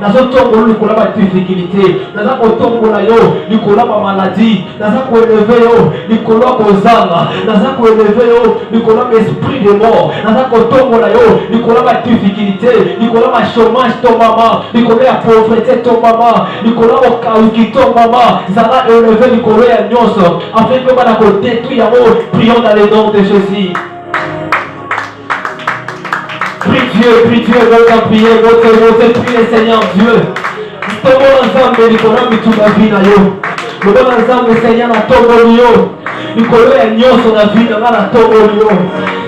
nazo tombola likolo ba difficulté, naza kotombola yo likolo ba maladie, naza koeleve yo likolo kozanga, naza koeleve yo likolo ba esprit de mort, naza kotombola yo likolo ba difficulté, likolo ba chômage to mama, likolo ya pauvreté to mama, likolo ba kauki to mama, zala élevé likolo ya nyonso, afin que bana ko détruire yango. Prions dans les noms de Jésus. Prie Dieu, votre prière, votre prie le Seigneur Dieu. Tomo ensemble, likolo mituma vina yo. Tomo ensemble, Seigneur na tomo yo. Likolo ya nyonso na vina na tomo yo.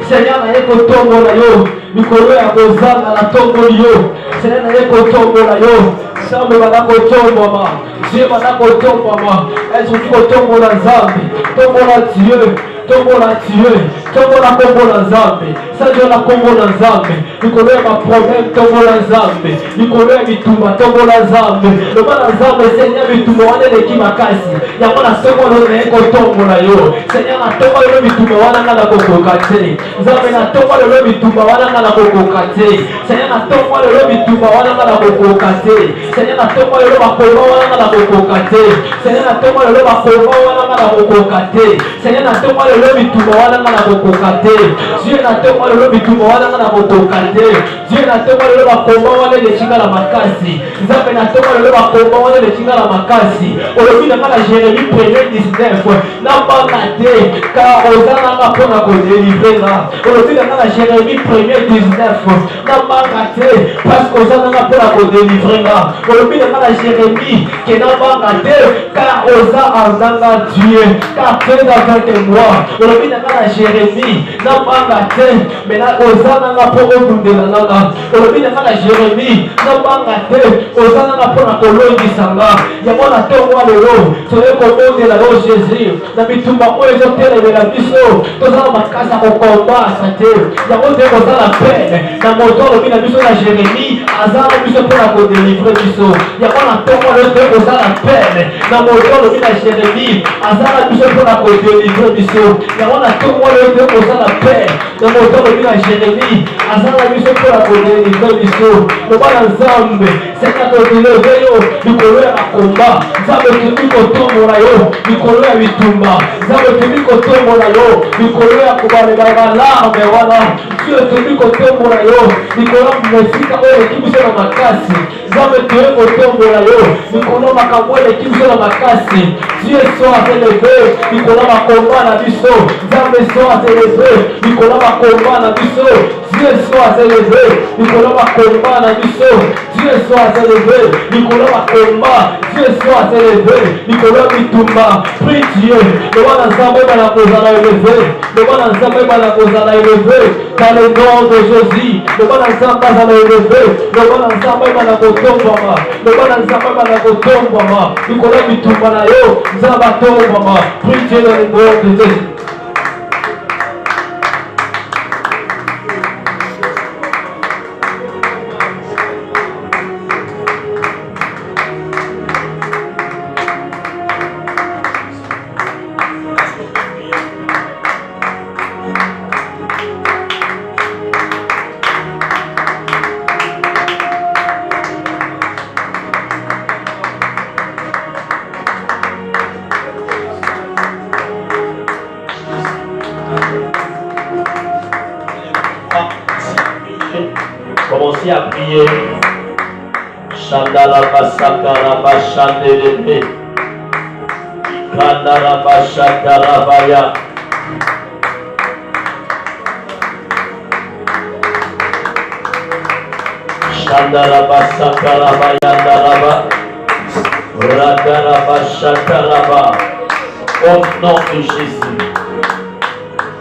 Seigneur na yeko tomo na yo. Likolo ya kozanga na tomo yo. Seigneur na yeko tomo na yo. Sambe banako tombo ma. Dieu banako tombo ma. Est-ce que tu tombo na Nzambe? Tombo na Dieu. Tombo na Dieu, tombo na kombo na Nzambe, sadio na kombo na Nzambe, likolo ya problème tombo na Nzambe, likolo ya bitumba tombo na Nzambe, loba na Nzambe Seigneur bitumba wana leki makasi, yango na tombo na eko tombo na yo, Seigneur na tombo na bitumba wana ngala kokoka te, Nzambe na tombo na bitumba wana ngala kokoka te, Seigneur na tombo na bitumba wana ngala kokoka te, Seigneur na tombo na bakomba wana ngala kokoka te, Seigneur na tombo na bakomba wana ngala kokoka te, Seigneur na tombo le bitumba wana ngana kokokate Dieu na toma le bitumba wana ngana kokokate Dieu na toma le bakomba wana le chinga la makasi Nzambe na toma le bakomba wana le chinga la makasi olobi na ngana Jérémie 1:19 na bangate ka ozana nga pona ko délivrer na olobi na ngana Jérémie 1:19 na bangate parce que ozana nga pona ko délivrer na olobi na ngana Jérémie ke na bangate ka oza andanga Dieu car Dieu avec moi olobi na ngana Jérémie na bangate mena ozana nga po obundela nanga olobi na ngana Jérémie na bangate ozana nga pona ko longisa nga yango na tongo lelo toye kobondela yo Jésus na bitumba oyo ezotelemela biso tozala makasi ya kokombasa te yango nde kozala pene na moto olobi na biso na Jérémie azala biso mpona kodelivre biso yango na tongo lelo toye kozala pene na moto olobi na Jérémie azala biso mpona kodelivre biso yango na tongo lelo toye kozala pene na moto olobi na Jérémie azala biso mpona kodelivre biso loba na Nzambe seka kodeleve yo likolo ya makomba Nzambe toyebi kotombola yo likolo ya bitumba Nzambe toyebi kotombola yo likolo ya kobalela balarme wana Dieu toyebi kotombola yo likolo mesika oyo eleki biso na makasi Nzambe toyebi kotombola yo likolo makambo oyo eleki biso na makasi Dieu soit élevé likolo makomba na biso Nzambe soit élevé likolo makomba na biso Dieu soit élevé likolo makomba na biso Dieu soit élevé likolo makomba Dieu soit élevé likolo bitumba prie Dieu le wana Nzambe bana kozala élevé le wana Nzambe bana kozala élevé dans le nom de Jésus le wana Nzambe bana élevé le wana Nzambe bana kotombama le wana Nzambe bana kotombama likolo bitumba na yo Nzambe atombama prie Dieu dans le nom de Jésus. Commencez à prier. Chandala Basakara Bashandelebe. Kandara Bashatara Baya. Chandala Basakara Bayandaraba. Radara Bashataraba. Au nom de Jésus.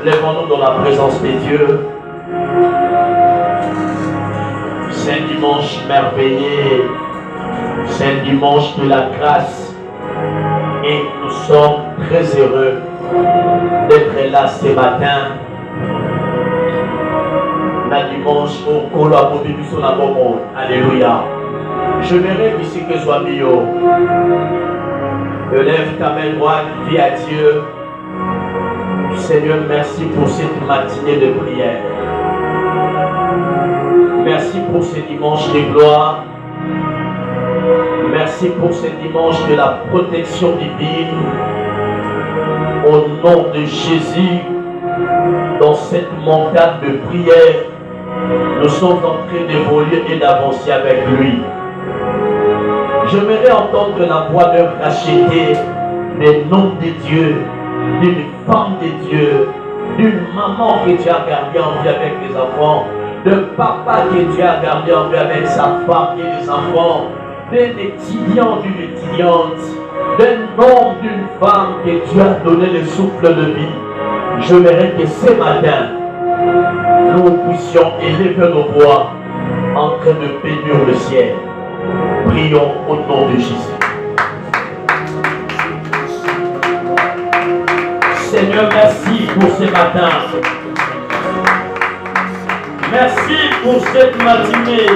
Lèvons-nous dans la présence de Dieu. C'est un dimanche merveilleux, c'est un dimanche de la grâce et nous sommes très heureux d'être là ce matin. La dimanche au Kolo Abobibi sur la Momo. Alléluia. Je verrai ici que soit bio. Lève ta main droite, dis à Dieu. Seigneur, merci pour cette matinée de prière. Merci pour ce dimanche de gloire. Merci pour ce dimanche de la protection divine. Au nom de Jésus, dans cette montagne de prière, nous sommes en train d'évoluer et d'avancer avec lui. J'aimerais entendre la voix d'un racheté, des noms de Dieu, d'une femme de Dieu, d'une maman que tu as gardée en vie avec les enfants, d'un papa que tu as gardé en vie avec sa femme et les enfants, d'un étudiant, d'une étudiante, d'un homme, d'une femme que tu as donné le souffle de vie. J'aimerais que ce matin, nous puissions élever nos voix en train de bénir le ciel. Prions au nom de Jésus. Seigneur, merci pour ce matin. Merci pour cette matinée.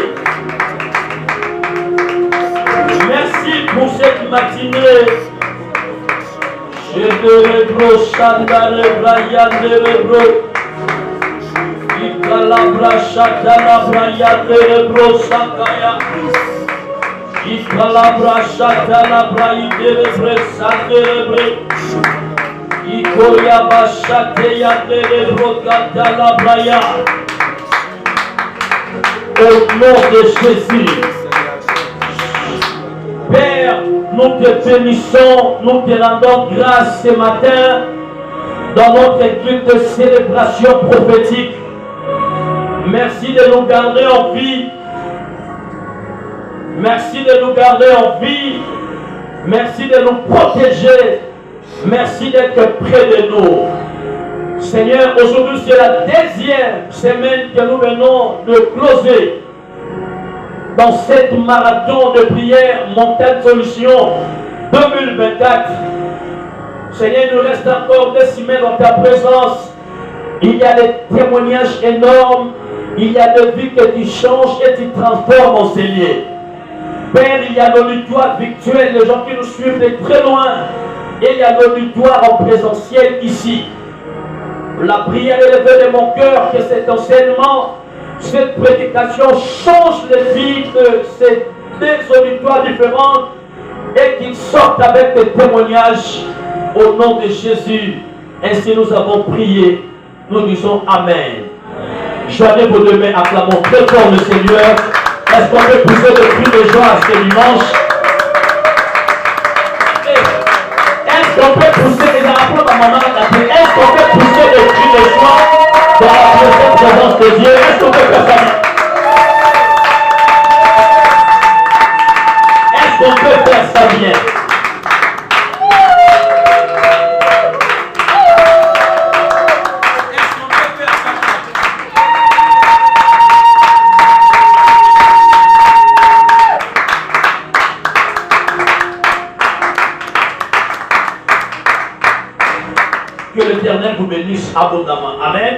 Merci pour cette matinée. Je te rebro, chandare, brayan de rebro. Ikalabra, chandara, brayan de rebro, sakaya. Ikalabra, chandara, brayan de rebro, sakaya. Ikoya, bachateya de rebro, kantala, brayan. Au nom de Jésus. Père, nous te bénissons, nous te rendons grâce ce matin dans notre culte de célébration prophétique. Merci de nous garder en vie. Merci de nous garder en vie. Merci de nous protéger. Merci d'être près de nous. Seigneur, aujourd'hui c'est la deuxième semaine que nous venons de closer dans cette marathon de prière Montagne Solution 2024. Seigneur, il nous reste encore 2 semaines dans ta présence. Il y a des témoignages énormes. Il y a des vies que tu changes et tu transformes en Seigneur. Père, il y a l'auditoire virtuel, les gens qui nous suivent de très loin. Et il y a l'auditoire en présentiel ici. La prière élevée de mon cœur, que cet enseignement, cette prédication change les vies de ces 2 auditoires différentes et qu'ils sortent avec des témoignages au nom de Jésus. Ainsi nous avons prié. Nous disons Amen. Joignez vos 2 mains, acclamons très fort le Seigneur. Est-ce qu'on peut pousser le cri de joie à ce dimanche? Est-ce qu'on peut pousser les enfants dans mon âme? Est-ce qu'on peut pousser le cri de joie dans la présence de Dieu? Est-ce qu'on peut faire ça? Est-ce qu'on peut faire ça bien? Que l'Éternel vous bénisse abondamment. Amen.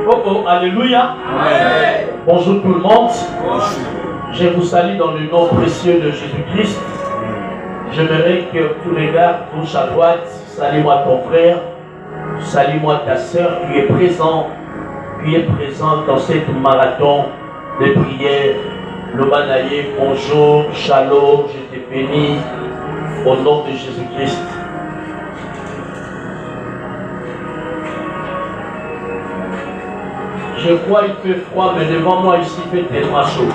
Oh oh, alléluia. Amen. Bonjour tout le monde. Bonjour. Je vous salue dans le nom précieux de Jésus-Christ. J'aimerais que tu regardes gauche à droite. Salue-moi ton frère. Salue-moi ta soeur qui est présente dans cette marathon de prière. Le Banaïe, bonjour, shalom, je te bénis au nom de Jésus-Christ. Je crois qu'il fait froid, mais devant moi ici, il fait tellement chaud.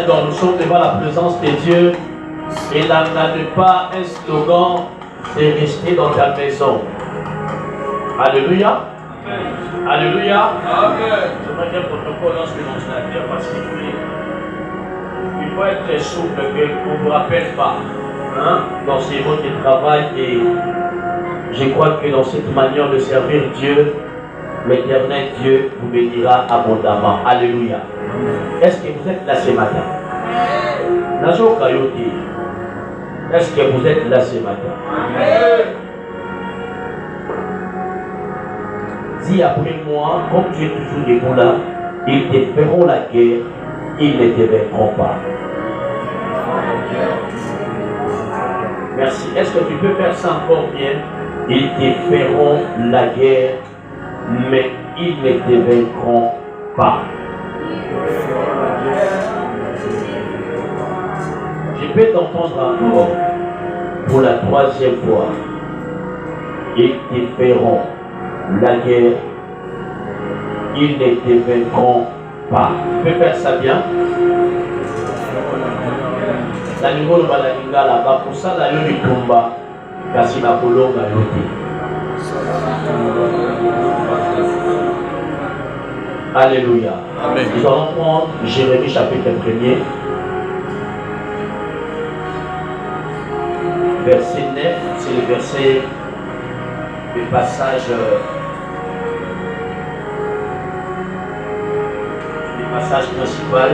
Donc nous sommes devant la présence de Dieu. Et là, n'a pas un slogan de rester dans ta maison. Alléluia. Amen. Alléluia. Amen. J'aimerais dire protocole lorsque l'on se la terre parce qu'il faut être souple, qu'on ne vous rappelle pas. Dans ces mots de travail. Et je crois que dans cette manière de servir Dieu, l'Éternel Dieu vous bénira abondamment. Alléluia. Est-ce que vous êtes là ce matin? Est-ce que vous êtes là ce matin? Dis après moi, comme tu es toujours debout là, ils te feront la guerre, ils ne te vaincront pas. Merci. Est-ce que tu peux faire ça encore bien? Ils te feront la guerre, mais ils ne te vaincront pas. Je peux t'entendre encore pour la 3e fois. Ils te feront la guerre. Ils ne te vaincront pas. Tu peux faire ça bien. La niveau de Balangala, pour ça, la yoni tomba. Kasi ma kolonga yote. Alléluia. Amen. Nous allons prendre Jérémie chapitre 1er. Verset 9, c'est le verset, le passage, principal.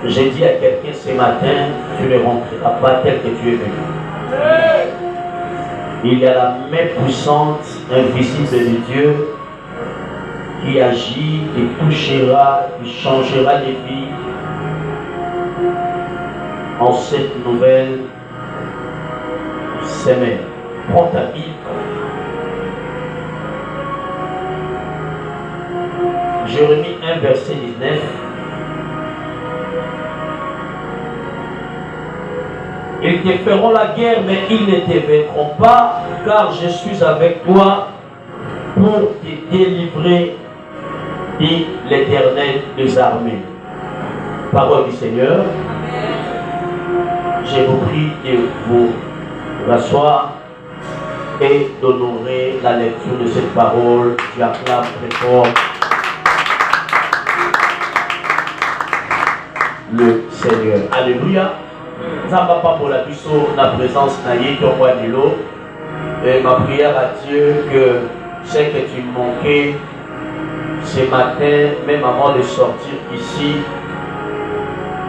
J'ai dit à quelqu'un ce matin, tu ne rentreras pas tel que tu es venu. Il y a la main puissante, invisible de Dieu, qui agit, qui touchera, qui changera les vies en cette nouvelle semaine. Prends ta Bible. Jérémie 1, verset 19. Ils te feront la guerre, mais ils ne te vaincront pas, car je suis avec toi pour te délivrer, dit l'Éternel des armées. Parole du Seigneur. Je vous prie de vous rasseoir et d'honorer la lecture de cette parole. Tu acclames très fort le Seigneur. Alléluia. Zamba pas pour la puissance, la présence naïe, et ma prière à Dieu que ce que tu manquais ce matin, même avant de sortir ici,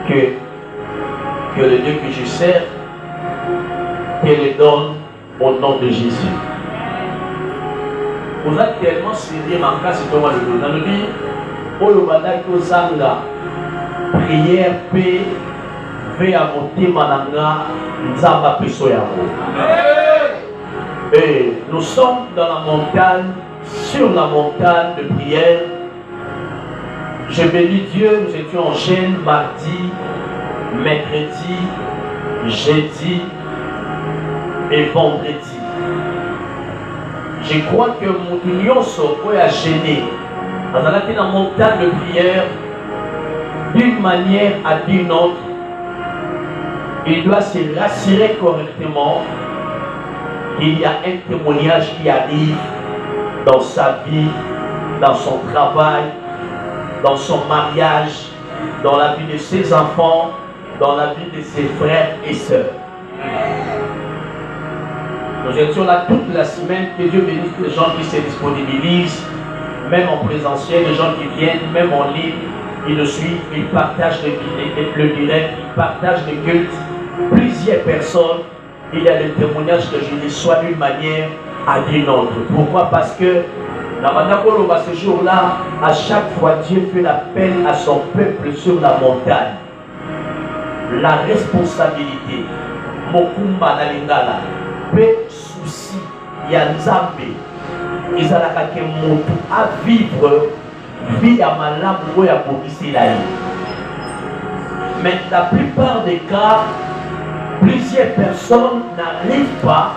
que le Dieu que je sers te le donne au nom de Jésus. Vous êtes tellement sérieux, ma classe, c'est comment le dire. Dans le dit, au Lobanda, que Zanga, prière, paix, ve à voter mananga, Nzamba Pesoyamo. Et nous sommes dans la montagne, sur la montagne de prière. Je bénis Dieu, nous étions en chaîne mardi, mercredi, jeudi et vendredi. Je crois que mon union soit à gêner. Dans la montagne de prière, d'une manière à d'une autre, il doit se rassurer correctement qu'il y a un témoignage qui arrive dans sa vie, dans son travail, dans son mariage, dans la vie de ses enfants, dans la vie de ses frères et sœurs. Nous étions là toute la semaine, que Dieu bénisse les gens qui se disponibilisent, même en présentiel, les gens qui viennent, même en ligne, ils nous suivent, ils partagent le direct, ils partagent les cultes. Plusieurs personnes, il y a des témoignages que je reçois d'une manière à d'une autre. Pourquoi? Parce que dans ce jour-là, à chaque fois, Dieu fait l'appel à son peuple sur la montagne. La responsabilité, Mokumba Nalingala, peu souci, Yanzambe, ils ont à vivre vie à malam ou à Bokisilaï. Mais la plupart des cas, plusieurs personnes n'arrivent pas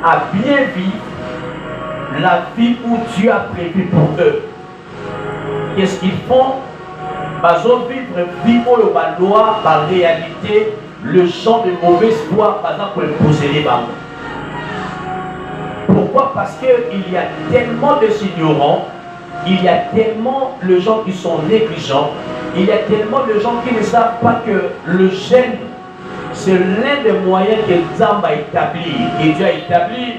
à bien vivre la vie où Dieu a prévu pour eux. Qu'est-ce qu'ils font? Ils vont vivre vie où le loi, par réalité, le champ de mauvaise foi, par exemple, pour imposer les banques. Pourquoi? Parce qu'il y a tellement de ignorants, il y a tellement de gens qui sont négligents, il y a tellement de gens qui ne savent pas que le jeûne, c'est l'un des moyens que Dieu a établi, et Dieu a établi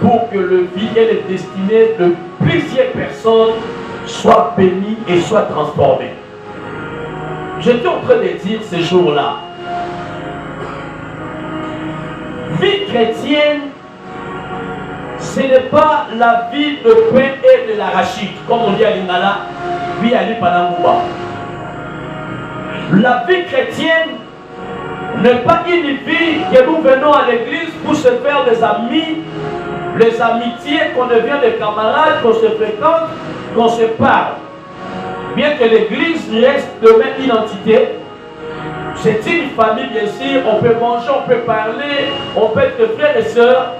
pour que le vie et les destinées de plusieurs personnes soient bénies et soient transformées. J'étais en train de dire ce jour-là, vie chrétienne, ce n'est pas la vie de pain et de l'arachide, comme on dit à Lingala, vie à l'Ipanangouba. La vie chrétienne n'est pas une vie que nous venons à l'église pour se faire des amis, les amitiés, qu'on devient des camarades, qu'on se fréquente, qu'on se parle. Bien que l'église reste demain une entité, c'est une famille, bien sûr, on peut manger, on peut parler, on peut être frères et sœurs,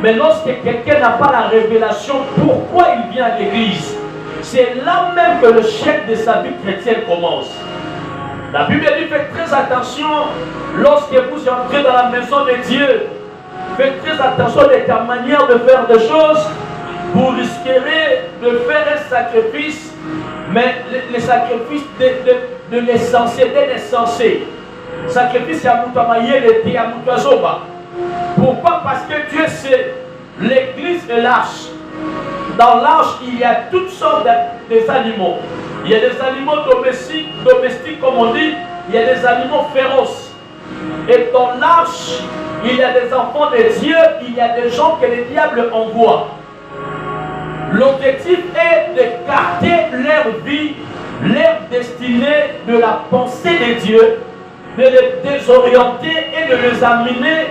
mais lorsque quelqu'un n'a pas la révélation, pourquoi il vient à l'église, c'est là même que le chef de sa vie chrétienne commence. La Bible dit, faites très attention lorsque vous entrez dans la maison de Dieu. Faites très attention de ta manière de faire des choses. Vous risquerez de faire un sacrifice, mais le sacrifice de l'essentiel, de l'essentiel. Sacrifice à Moutamaye, l'été à Moutazoba. Pourquoi? Parce que Dieu sait, l'église est l'arche. Dans l'arche, il y a toutes sortes d'animaux. Il y a des animaux domestiques comme on dit, il y a des animaux féroces. Et dans l'arche, il y a des enfants de Dieu, il y a des gens que le diable envoie. L'objectif est d'écarter leur vie, leur destinée de la pensée de Dieu, de les désorienter et de les amener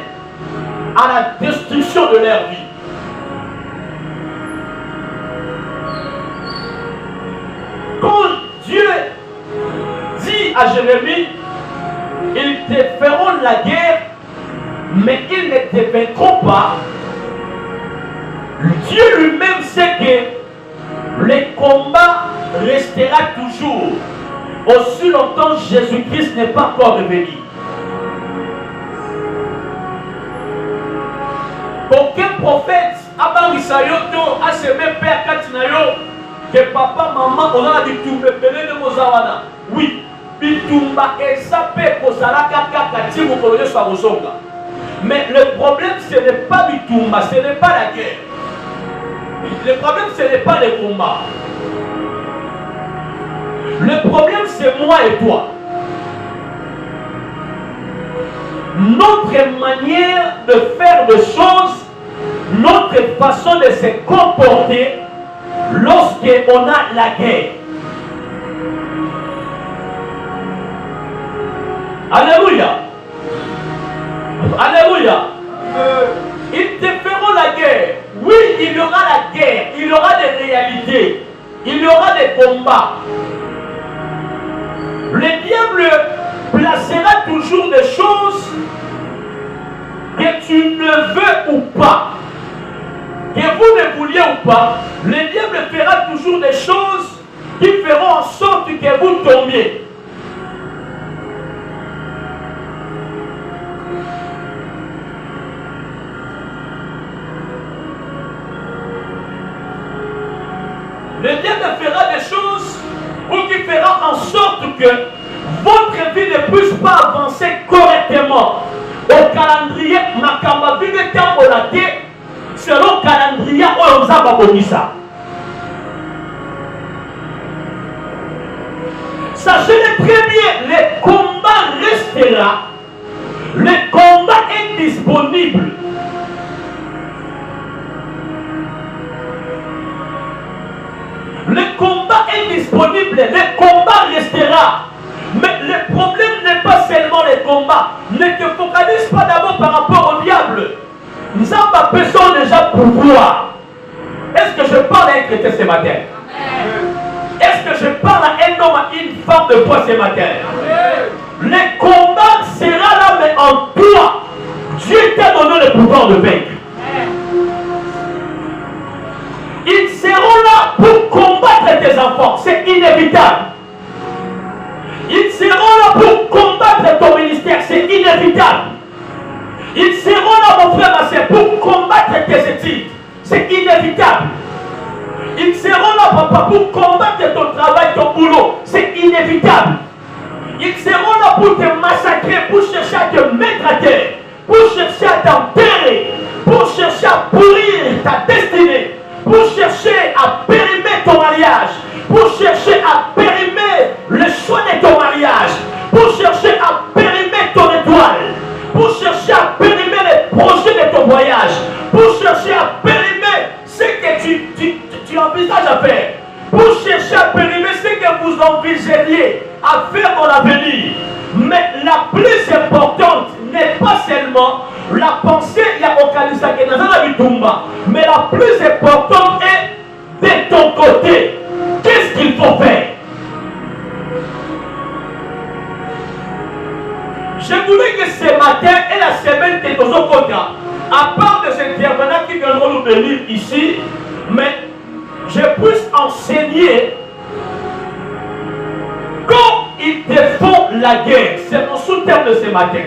à la destruction de leur vie. Quand Dieu dit à Jérémie, ils te feront la guerre, mais ils ne te vaincront pas, Dieu lui-même sait que le combat restera toujours aussi longtemps que Jésus-Christ n'est pas encore revenu. Aucun prophète avant Isayoto a semé père Katinayo que papa, maman, on a dit tout le belé de Mozawana. Oui, Bitumba et Sapé Kozalaka Kakati Mokoloye Swabosonga. Mais le problème, ce n'est pas Bitumba, ce n'est pas la guerre. Le problème, ce n'est pas le combat. Le problème, c'est moi et toi. Notre manière de faire des choses, notre façon de se comporter lorsqu'on a la guerre. Alléluia. Alléluia. Ils te feront la guerre. Oui, il y aura la guerre. Il y aura des réalités. Il y aura des combats. Le diable placera toujours des choses que tu ne veux ou pas. Que vous ne vouliez ou pas, le diable fera toujours des choses qui feront en sorte que vous tombiez. Le diable fera des choses ou qui fera en sorte que votre vie ne puisse pas avancer correctement. Au calendrier, Makamba vie de Tambolate, selon le calendrier, on nous a pas ça. Sachez-le très bien, le combat restera. Le combat est disponible. Le combat est disponible, le combat restera. Mais le problème n'est pas seulement le combat. Ne te focalise pas d'abord par rapport au diable. Nous avons besoin déjà pouvoir. Est-ce que je parle à un chrétien ce matin? Est-ce que je parle à un homme, à une femme de foi ce matin? Le combat sera là, mais en toi. Dieu t'a donné le pouvoir de vaincre. Ils seront là pour combattre tes enfants. C'est inévitable. Ils seront là pour combattre ton ministère. C'est inévitable. Ils seront là, mon frère, ma soeur, pour combattre tes études. C'est inévitable. Ils seront là, papa, pour combattre ton travail, ton boulot. C'est inévitable. Ils seront là pour te massacrer, pour chercher à te mettre à terre, pour chercher à t'enterrer, pour chercher à pourrir ta destinée, pour chercher à périmer ton mariage, pour chercher à périmer le choix de ton mariage, pour chercher à périmer ton étoile, pour chercher à périmer les projets de ton voyage, pour chercher à périmer ce que tu envisages à faire, pour chercher à périmer ce que vous envisageriez à faire dans l'avenir. Mais la plus importante n'est pas seulement la pensée, il y a Okalisake Nazana Bitumba, mais la plus importante est de ton côté. Qu'est-ce qu'il faut faire? ici, mais je puisse enseigner quand ils te font la guerre. C'est mon sous-terme de ce matin.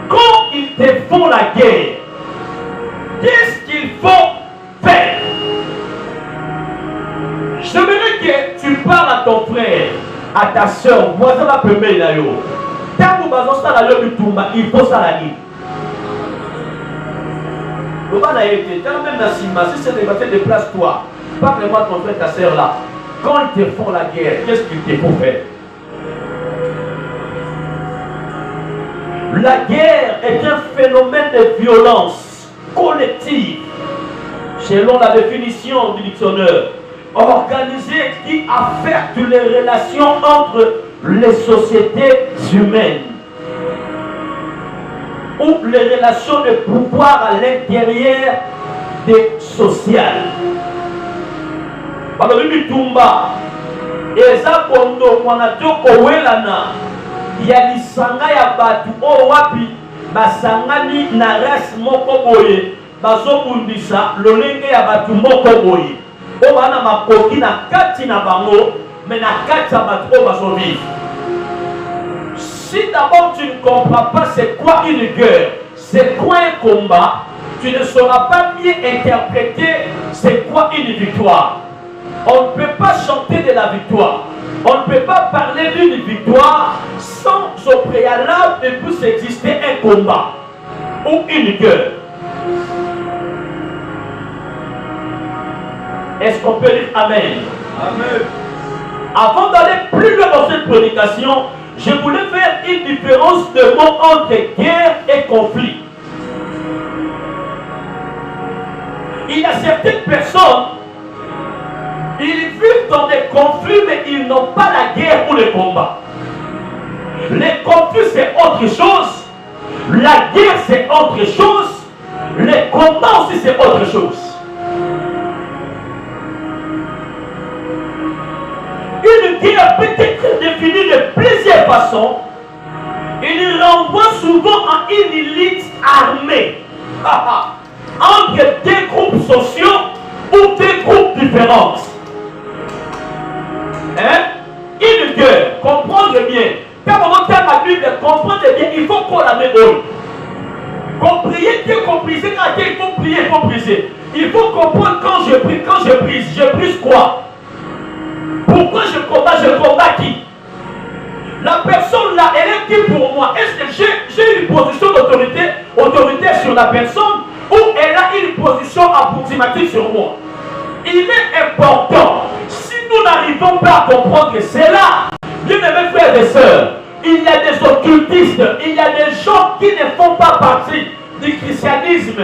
Quand ils te font la guerre, qu'est-ce qu'il faut faire? J'aimerais que tu parles à ton frère, à ta soeur, voisin la première là-haut. Tant que vous avez ça il faut ça la nuit. Le bas n'a été, même dans Sima, si c'est des batailles, déplace-toi. Parle-moi de ton frère, ta soeur là. Quand ils te font la guerre, qu'est-ce qu'il te faut faire? La guerre est un phénomène de violence collective, selon la définition du dictionnaire, organisée qui affecte les relations entre les sociétés humaines ou les relations de pouvoir à l'intérieur des sociales. Balobi bitumba eza kondo mwana toko welana ya lisanga ya batu o wapi basangani na race moko boye bazobundisa lolenge ya batu moko boye o bana makoki na kati na bango mais na kati ya batu o bazovivre. Si d'abord tu ne comprends pas c'est quoi une guerre, c'est quoi un combat, tu ne sauras pas mieux interpréter c'est quoi une victoire. On ne peut pas chanter de la victoire. On ne peut pas parler d'une victoire sans au préalable ne puisse exister un combat ou une guerre. Est-ce qu'on peut dire Amen? Amen. Avant d'aller plus loin dans cette prédication, je voulais faire une différence de mots entre guerre et conflit. Il y a certaines personnes, ils vivent dans des conflits, mais ils n'ont pas la guerre ou le combat. Les conflits, c'est autre chose. La guerre, c'est autre chose. Les combats aussi, c'est autre chose. Une guerre peut être définie de plusieurs façons. Il renvoie souvent à une élite armée entre deux groupes sociaux ou deux groupes différents. Une guerre, comprendre bien. Quand on entend la Bible, comprendre bien, il faut qu'on la mette haut. Comprenez Dieu, comprenez quand il faut prier, il faut briser. Il faut comprendre quand je prie, quand je brise quoi? Pourquoi je combats qui? La personne là, elle est qui pour moi? Est-ce que j'ai une position d'autorité sur la personne ou elle a une position approximative sur moi? Il est important, si nous n'arrivons pas à comprendre cela, bien-aimés frères et sœurs, il y a des occultistes, il y a des gens qui ne font pas partie du christianisme.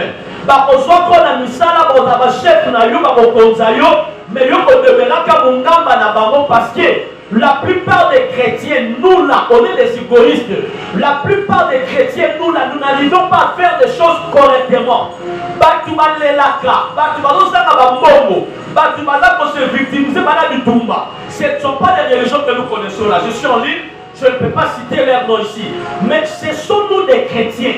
Parce que la plupart des chrétiens, nous là, on est des égoïstes. La plupart des chrétiens, nous là, nous n'arrivons pas à faire des choses correctement. Ce ne sont pas des religions que nous connaissons là. Je suis en ligne, je ne peux pas citer leur nom ici. Mais ce sont nous des chrétiens.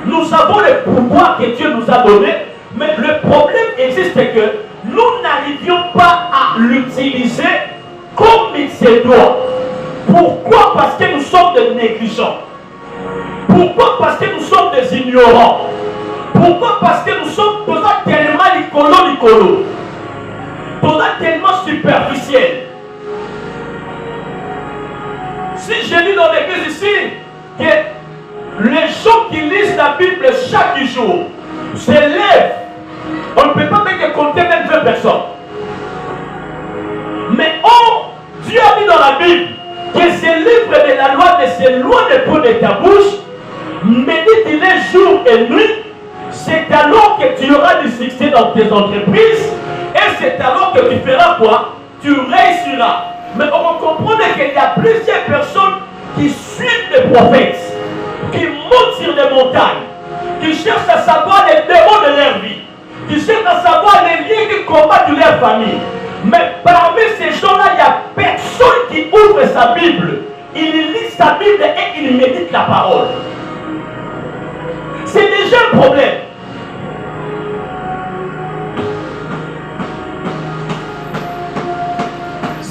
Nous avons le pouvoir que Dieu nous a donné, mais le problème existe que nous n'arrivions pas à l'utiliser comme il se doit. Pourquoi? Parce que nous sommes des négligents. Pourquoi? Parce que nous sommes des ignorants. Pourquoi? Parce que nous sommes tellement licolo, tellement superficiels. Si je lis dans l'église ici que les gens qui lisent la Bible chaque jour s'élèvent, on ne peut pas même compter même 20 personnes. Mais Dieu a dit dans la Bible que ce livre de la loi ne s'éloigne point de ta bouche, médite-les jour et nuit. C'est alors que tu auras du succès dans tes entreprises et c'est alors que tu feras quoi? Tu réussiras. Mais on va comprendre qu'il y a plusieurs personnes qui suivent les prophètes, qui montent sur des montagnes, qui cherchent à savoir les démons de leur vie, qui cherchent à savoir les liens qui combattent leur famille. Mais parmi ces gens-là, il n'y a personne qui ouvre sa Bible. Il lit sa Bible et il médite la parole. C'est déjà un problème.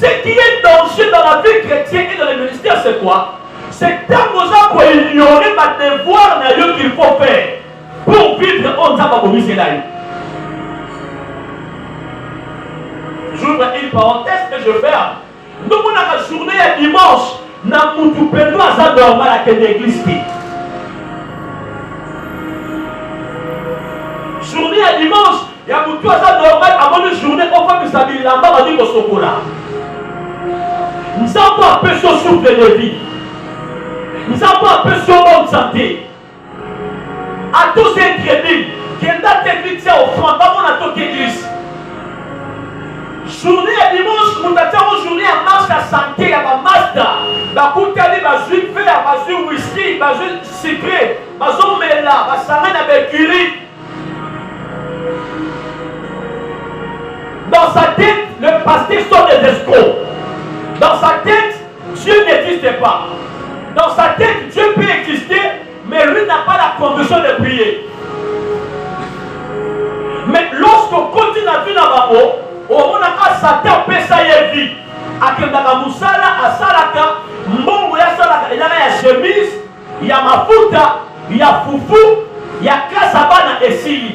Ce qui est danger dans la vie chrétienne et dans les ministères, c'est quoi? C'est tant qu'on a ignorer ma devoir qu'il faut faire pour vivre en Zababomiselaï. J'ouvre une parenthèse et je ferme. Nous avons la journée à dimanche. Nous avons normal à l'église. Journée à dimanche, il y a beaucoup de normal avant une journée, on va nous habiller là-bas, on va dire au chocolat. Nous avons un peu sur souffle de vie. Nous avons un peu sur bonne santé. À tous ces crédits, qui est dans l'église offrande, pas mon à toute église. Journée à dimanche, nous avons journée à marche à santé, à ma master. La coutali, ma jus vert, ma jus whisky, ma jus sucré, ma jus mela, ma salade à mercury. Dans sa tête, le pasteur sont des escrocs. Dans sa tête, Dieu n'existe pas. Dans sa tête, Dieu peut exister, mais lui n'a pas la condition de prier. Mais lorsqu'on continue à vivre dans la on a Satan peut ça y vie. À Kendaka Moussala, à Salaka, Mbongo ya Salaka, il y a chemise, il y a mafuta, il y a foufou, il y a Kasabana et Sili.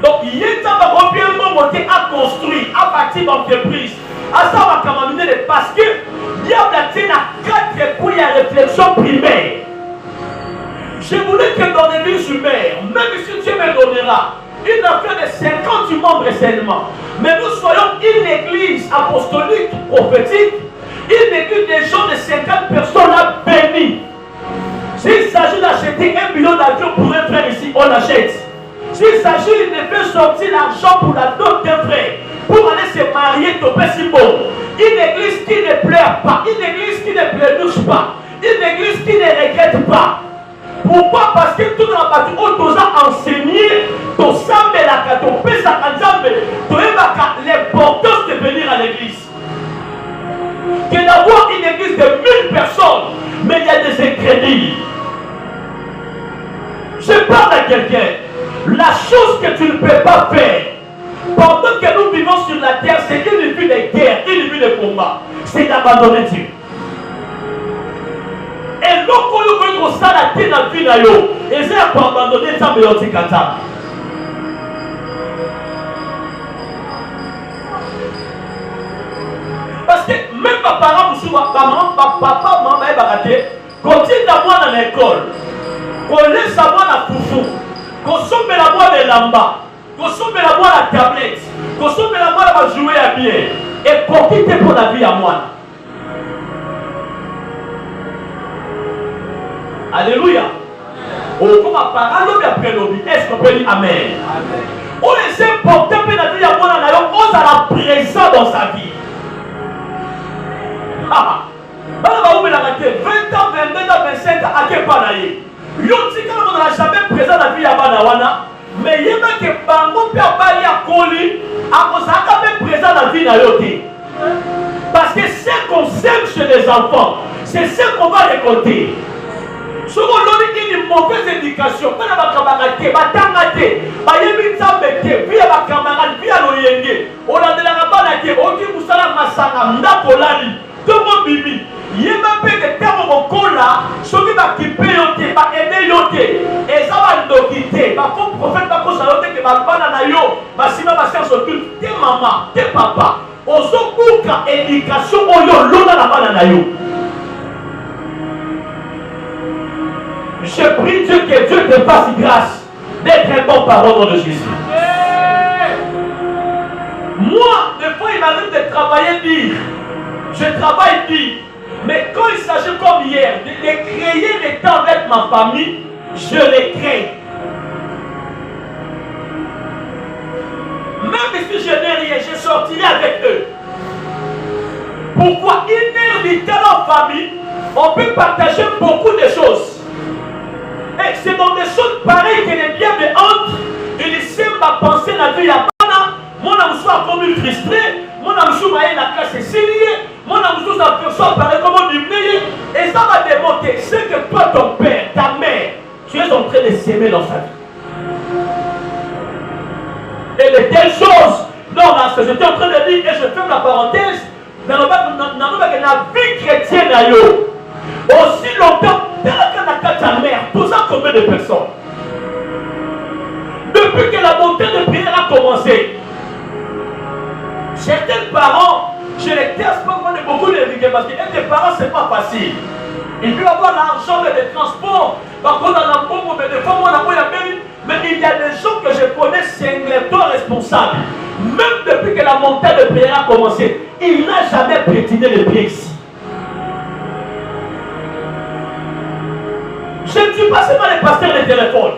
Donc il y a un bien côté à construire, à bâtir l'entreprise, à savoir comment mener parce que diable a 4 points à réflexion primaire. Je voulais que dans l'église humaine, même si Dieu me donnera une affaire de 50 membres seulement, mais nous soyons une église apostolique, prophétique, une église des gens de 50 personnes à bénies. S'il s'agit d'acheter 1 million d'avions pour un frère ici, on achète. S'il s'agit de faire sortir l'argent pour la dot d'un frère, pour aller se marier, topé si bon. Une église qui ne pleure pas, une église qui ne pleurniche pas, une église qui ne regrette pas. Pourquoi? Parce que tout dans la partie où tu as enseigné, tu as l'importance de venir à l'église. Que d'avoir une église de 1000 personnes, mais il y a des incrédules. Je parle à quelqu'un. La chose que tu ne peux pas faire pendant que nous vivons sur la terre, c'est une vie de guerre, une vie de combat. C'est d'abandonner Dieu. Et lorsqu'on veut qu'on s'arrête dans la vie, et c'est pour abandonner ça, mais on dit kata. Parce que même ma parent, papa, maman, continue d'avoir dans l'école, qu'on laisse avoir la foufou, qu'on somme la boîte de lamba, qu'on somme la boîte la tablette, qu'on somme la boîte à jouer à bien, et profiter pour la vie à moi. Alléluia. Au fond, ma parole, est-ce qu'on peut dire Amen? On est important pour la vie à moi, on a la présence dans sa vie. Ah, 20 ans, 22 ans, 25 ans, à quel point d'ailleurs? On n'a jamais présent dans la vie à Banawana, mais il y a que Bango peut aller à Koli, à cause de présent dans la vie à parce que ce qu'on sème chez les enfants, c'est ce qu'on va récolter. Si on donne une mauvaise éducation, on va camarade, on a de la rabanate, on dit que ça masaka, ndapolali, tomo bibi. Yema pe de terme kola, soki ba kipe yote, ba ede yote, et ça va ndokite, ba faux prophète ba ko salote ke ba bana na yo, ba sima ba cher surtout te maman, te papa. Ozo buka éducation oyo lona na bana na yo. Je prie Dieu que Dieu te fasse grâce d'être un bon parole de Jésus. Moi, des fois, il m'arrive de travailler dire. Je travaille dire. Mais quand il s'agit comme hier, de créer des temps avec ma famille, je les crée. Même si je n'ai rien, je sortirai avec eux. Pourquoi? Une heure de temps en famille, on peut partager beaucoup de choses. Et c'est dans des choses pareilles que les biens de honte, et les sèmes à penser la vie à Bana, mon âme soit comme une frustrée, mon âme soit la classe signée, mon âme soit pareil comme un humilié, et ça va démontrer ce que toi, ton père, ta mère, tu es en train de s'aimer dans sa vie. Et de telles choses, non, là, ce que j'étais en train de dire, et je ferme la parenthèse, dans le bas la vie chrétienne, aussi longtemps, dans la mère, pour ça combien de personnes? Depuis que la montée de prière a commencé, certains parents, je les teste pas beaucoup de rigueur parce que être des parents, c'est pas facile. Il peut avoir l'argent et les transports, par contre, dans la bombe, mais des fois, mais il y a des gens que je connais, c'est un responsable. Même depuis que la montée de prière a commencé, il n'a jamais pétiné les pieds ici. Je ne suis pas seulement les pasteurs de téléphone.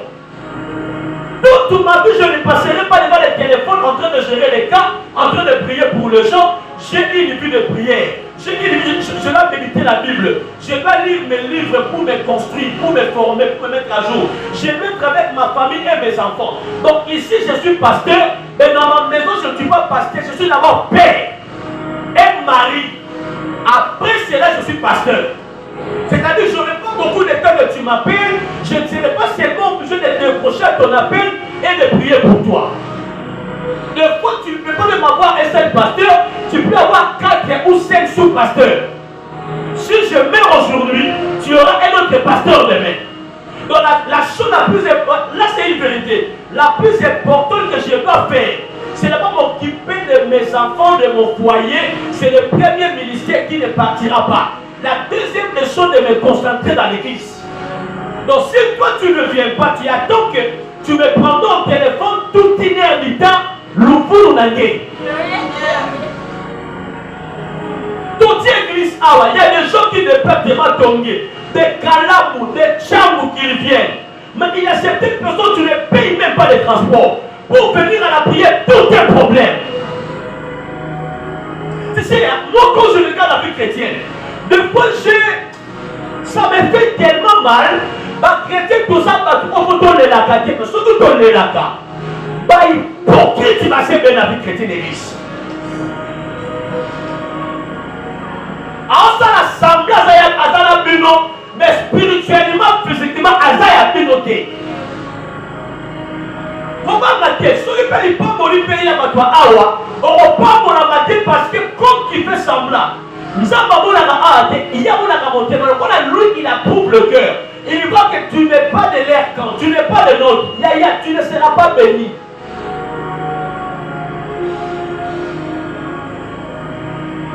Toute ma vie, je ne passerai pas devant les téléphones en train de gérer les cas, en train de prier pour les gens. J'ai une vie de prière. Je dois méditer la Bible. Je dois lire mes livres pour me construire, pour me former, pour me mettre à jour. Je vais être avec ma famille et mes enfants. Donc ici, je suis pasteur, mais dans ma maison, je ne suis pas pasteur, je suis d'abord père et mari. Après cela, je suis pasteur. C'est-à-dire que je n'aurai pas beaucoup de temps que tu m'appelles, je ne serai pas seulement obligé de décrocher à ton appel et de prier pour toi. Des fois, tu ne peux pas même avoir un seul pasteur, tu peux avoir 4 ou 5 sous-pasteurs. Si je meurs aujourd'hui, tu auras un autre pasteur demain. Donc la chose la plus importante, là c'est une vérité, la plus importante que je dois faire, c'est d'abord m'occuper de mes enfants, de mon foyer. C'est le premier ministère qui ne partira pas. La deuxième des choses, de me concentrer dans l'église. Donc si toi tu ne viens pas, tu attends que tu me prends au téléphone toute une heure du temps, l'ouvre nangue. Toute église, il y a des gens qui ne peuvent pas tomber, des calabous, des tchamous qui viennent. Mais il y a certaines personnes, tu ne payes même pas les transports. Pour venir à la prière, tout est un problème. Tu sais, moi quand je regarde la vie chrétienne, des fois ça me fait tellement mal. Bah, chrétien, tout ça, on peut donner la carte, mais surtout donner la carte. Bah, hypocrite, tu vas se bien la vie chrétienne d'église. Alors, ça, l'assemblée, ça y a bino, mais spirituellement, physiquement, ça y a binoté. Comment mater? Si tu ne peux pas mourir, on ne peut pas mourir parce que comme tu fais semblant, il y a lui qui approuve le cœur. Il voit que tu n'es pas de l'air quand tu n'es pas de l'autre. Tu ne seras pas béni.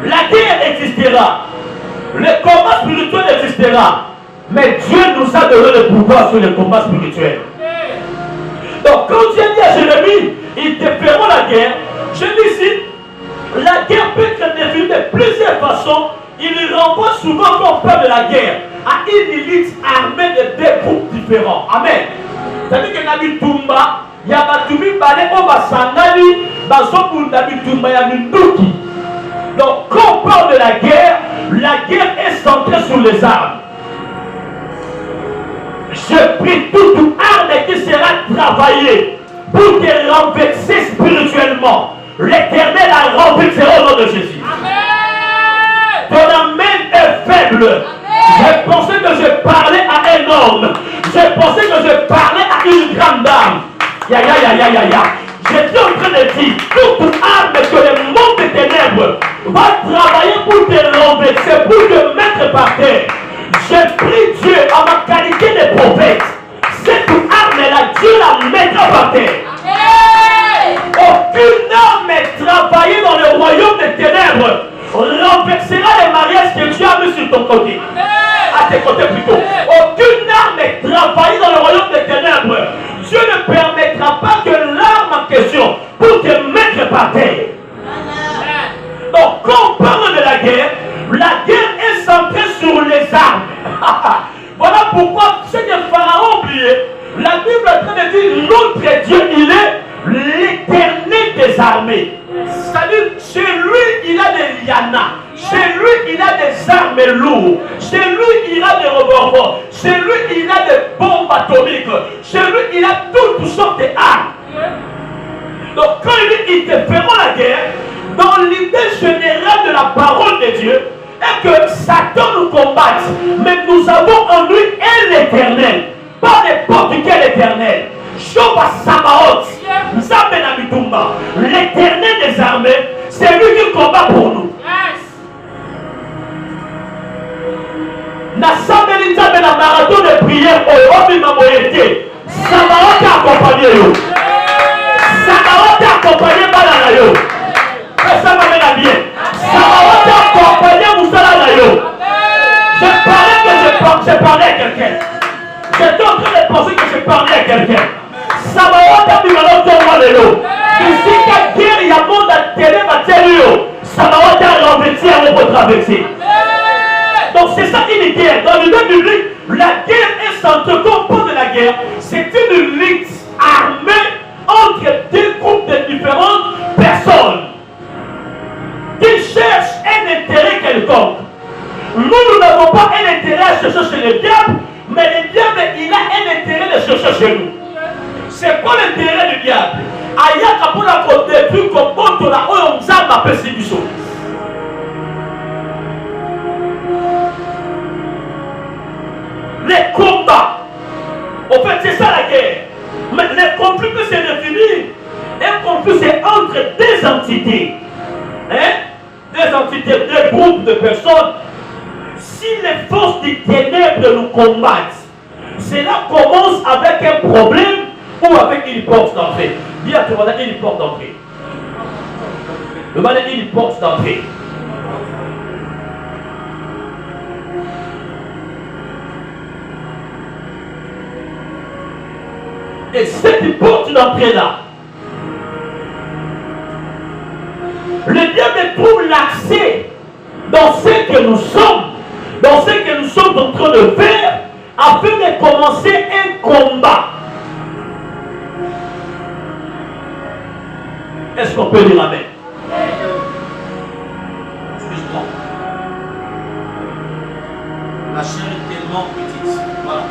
La guerre existera. Le combat spirituel existera. Mais Dieu nous a donné le pouvoir sur le combat spirituel. Donc quand Dieu dit à Jérémie, ils te feront la guerre, je dis ici, la guerre peut être définie de plusieurs façons. Il renvoie souvent quand on parle de la guerre à une élite armée de 2 groupes différents. Amen. C'est-à-dire que Nabi Tumba, il y a Batumi Balé, Oba Sandali, Bazobu Nabi Tumba, il y a Nunduki. Donc quand on parle de la guerre est centrée sur les armes. Je prie toute arme qui sera travaillée pour te renverser spirituellement. L'Éternel a renversé au nom de Jésus. Amen. Ton amen est faible. Amen. Je pensais que je parlais à un homme. Je pensais que je parlais à une grande dame. J'étais en train de dire, toute arme que le monde des ténèbres va travailler pour te renverser, pour te mettre par terre. Je prie Dieu en ma qualité de prophète. Cette arme-là, Dieu la mettra par terre. Amen. Aucune arme travaillée dans le royaume des ténèbres renversera les mariages que tu as mis sur ton côté. Amen. À tes côtés plutôt. Aucune arme travaillée dans le royaume des ténèbres. Dieu ne permettra pas que l'arme en question pour te mettre par terre. Amen. Donc quand on parle de la guerre est centrée sur les armes. Voilà pourquoi c'est que Pharaon oublié. La Bible est en train de dire notre Dieu, il est l'Éternel des armées. C'est-à-dire, chez lui, il a des lianas. Chez lui, il a des armes lourdes. Chez lui, il a des revolvers. Chez lui, il a des bombes atomiques. Chez lui, il a toutes sortes d'armes. Donc, quand il dit ils te feront la guerre, dans l'idée générale de la parole de Dieu, est que Satan nous combatte, mais nous avons en lui un éternel, pas n'importe quel éternel. Shova Sabaoth, Nzambe Bitumba, l'éternel des armées, c'est lui qui combat pour nous. guerre aujourd'hui m'a moyenté. Ça va t'accompagner yo. Ça va t'accompagner malade yo. Ça va m'aider bien. Ça va t'accompagner moussala yo. Je parlais à quelqu'un. J'étais en train de penser que je parlais à quelqu'un. Ça va t'accompagner yo. Ici qu'à guerre il y a monde à télé matériaux. Ça va t'accompagner pour traverser. Donc c'est ça une guerre. Dans le domaine biblique, la guerre est centrée. Compose de la guerre, c'est une lutte armée entre deux groupes de différentes personnes qui cherchent un intérêt quelconque. Nous n'avons pas un intérêt à chercher chez le diable, mais le diable, il a un intérêt de chercher chez nous. C'est quoi l'intérêt du diable? Ayaka pour la détruire comme contre la haute zamba persécution. Les combats. En fait, c'est ça la guerre. Mais les conflits que c'est défini. Un conflit, c'est entre deux entités. Deux entités, deux groupes de personnes. Si les forces des ténèbres nous combattent, cela commence avec un problème ou avec une porte d'entrée. Dis à ton voisin, une porte d'entrée. Le voisin, une porte d'entrée. Et cette porte d'entrée-là, le diable trouve l'accès dans ce que nous sommes, dans ce que nous sommes en train de faire, afin de commencer un combat. Est-ce qu'on peut dire amen? Excuse-moi. La chair est tellement petite. Voilà.